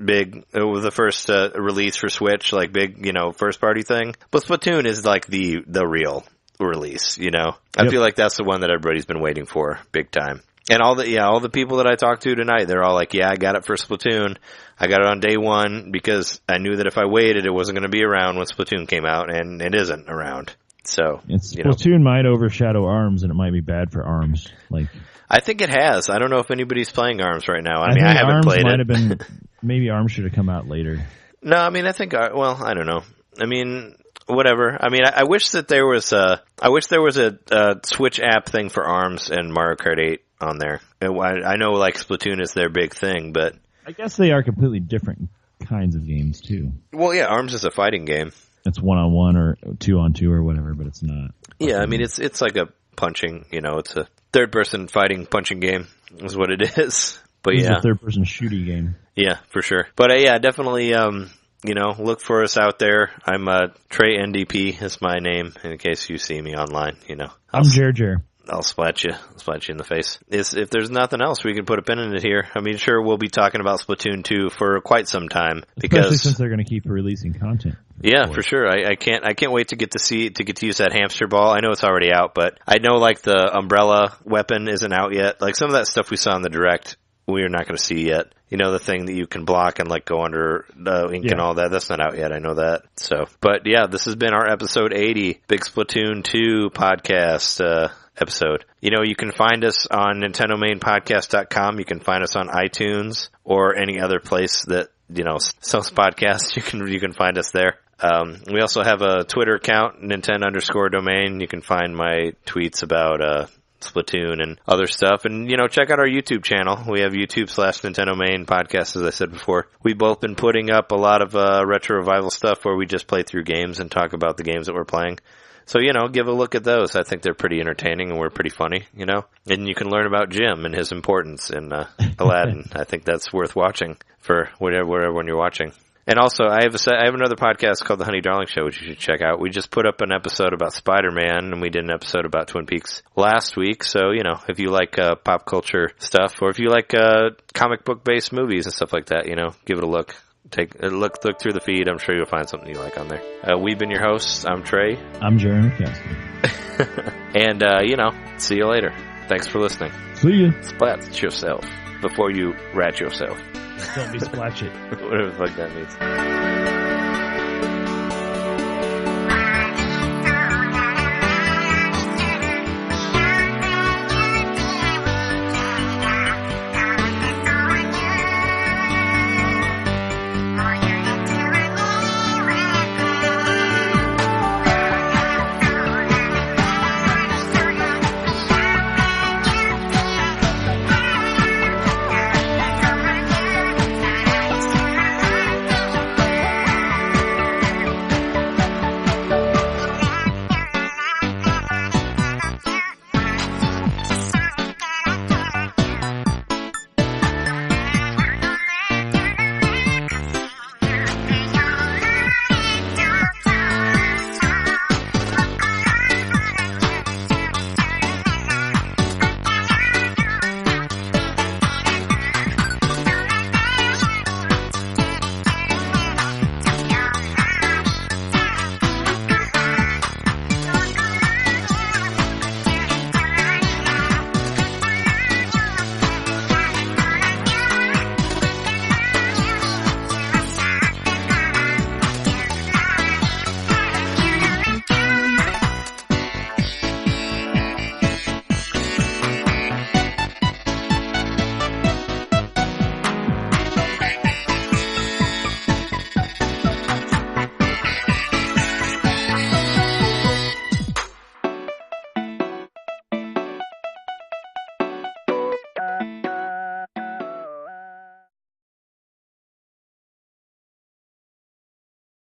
release for Switch, like big, first party thing. But Splatoon is like the real release, I feel like that's the one that everybody's been waiting for big time. And all the people that I talked to tonight, they're all like, yeah, I got it for Splatoon. I got it on day one because I knew that if I waited, it wasn't going to be around when Splatoon came out, and it isn't around. So Splatoon might overshadow ARMS, and it might be bad for ARMS. Like I think it has. I don't know if anybody's playing ARMS right now. I mean, I haven't played it. Maybe ARMS should have come out later. No, I mean, I think. Well, I don't know. I mean, whatever. I mean, I wish that there was a Switch app thing for ARMS and Mario Kart 8 on there. I know like Splatoon is their big thing, but I guess they are completely different kinds of games too. Well, yeah, ARMS is a fighting game. It's 1-on-1 or 2-on-2 or whatever, but it's not. Yeah, I mean, it's like a punching, it's a third-person fighting punching game is what it is. But It's a third-person shooty game. Yeah, for sure. But yeah, definitely, look for us out there. I'm Trey NDP is my name in case you see me online, I'm Jer. I'll splat you in the face. If there's nothing else, we can put a pin in it here. I mean, sure, we'll be talking about Splatoon 2 for quite some time. Especially since they're going to keep releasing content. For sure. I can't wait to get to use that hamster ball. I know it's already out, but I know like the umbrella weapon isn't out yet. Like some of that stuff we saw in the Direct, we are not going to see yet. The thing that you can block and like go under the ink and all that. That's not out yet. I know that. So, but yeah, this has been our episode 80, Big Splatoon 2 podcast, episode. You can find us on NintenDomainPodcast.com. You can find us on iTunes or any other place that, sells podcasts. You can find us there. We also have a Twitter account, Ninten_domain. You can find my tweets about, Splatoon and other stuff. And, check out our YouTube channel. We have YouTube/NintenDomain Podcast, as I said before. We've both been putting up a lot of retro revival stuff where we just play through games and talk about the games that we're playing. So, give a look at those. I think they're pretty entertaining and we're pretty funny, And you can learn about Jim and his importance in Aladdin. I think that's worth watching for whatever when you're watching. And also, I have another podcast called The Honey Darling Show, which you should check out. We just put up an episode about Spider-Man, and we did an episode about Twin Peaks last week. So, if you like pop culture stuff, or if you like comic book-based movies and stuff like that, give it a look. Take a look through the feed. I'm sure you'll find something you like on there. We've been your hosts. I'm Trey. I'm Jeremy McCaskey. And, see you later. Thanks for listening. See ya. Splat yourself before you rat yourself. Don't be splatchet. Whatever the fuck that means.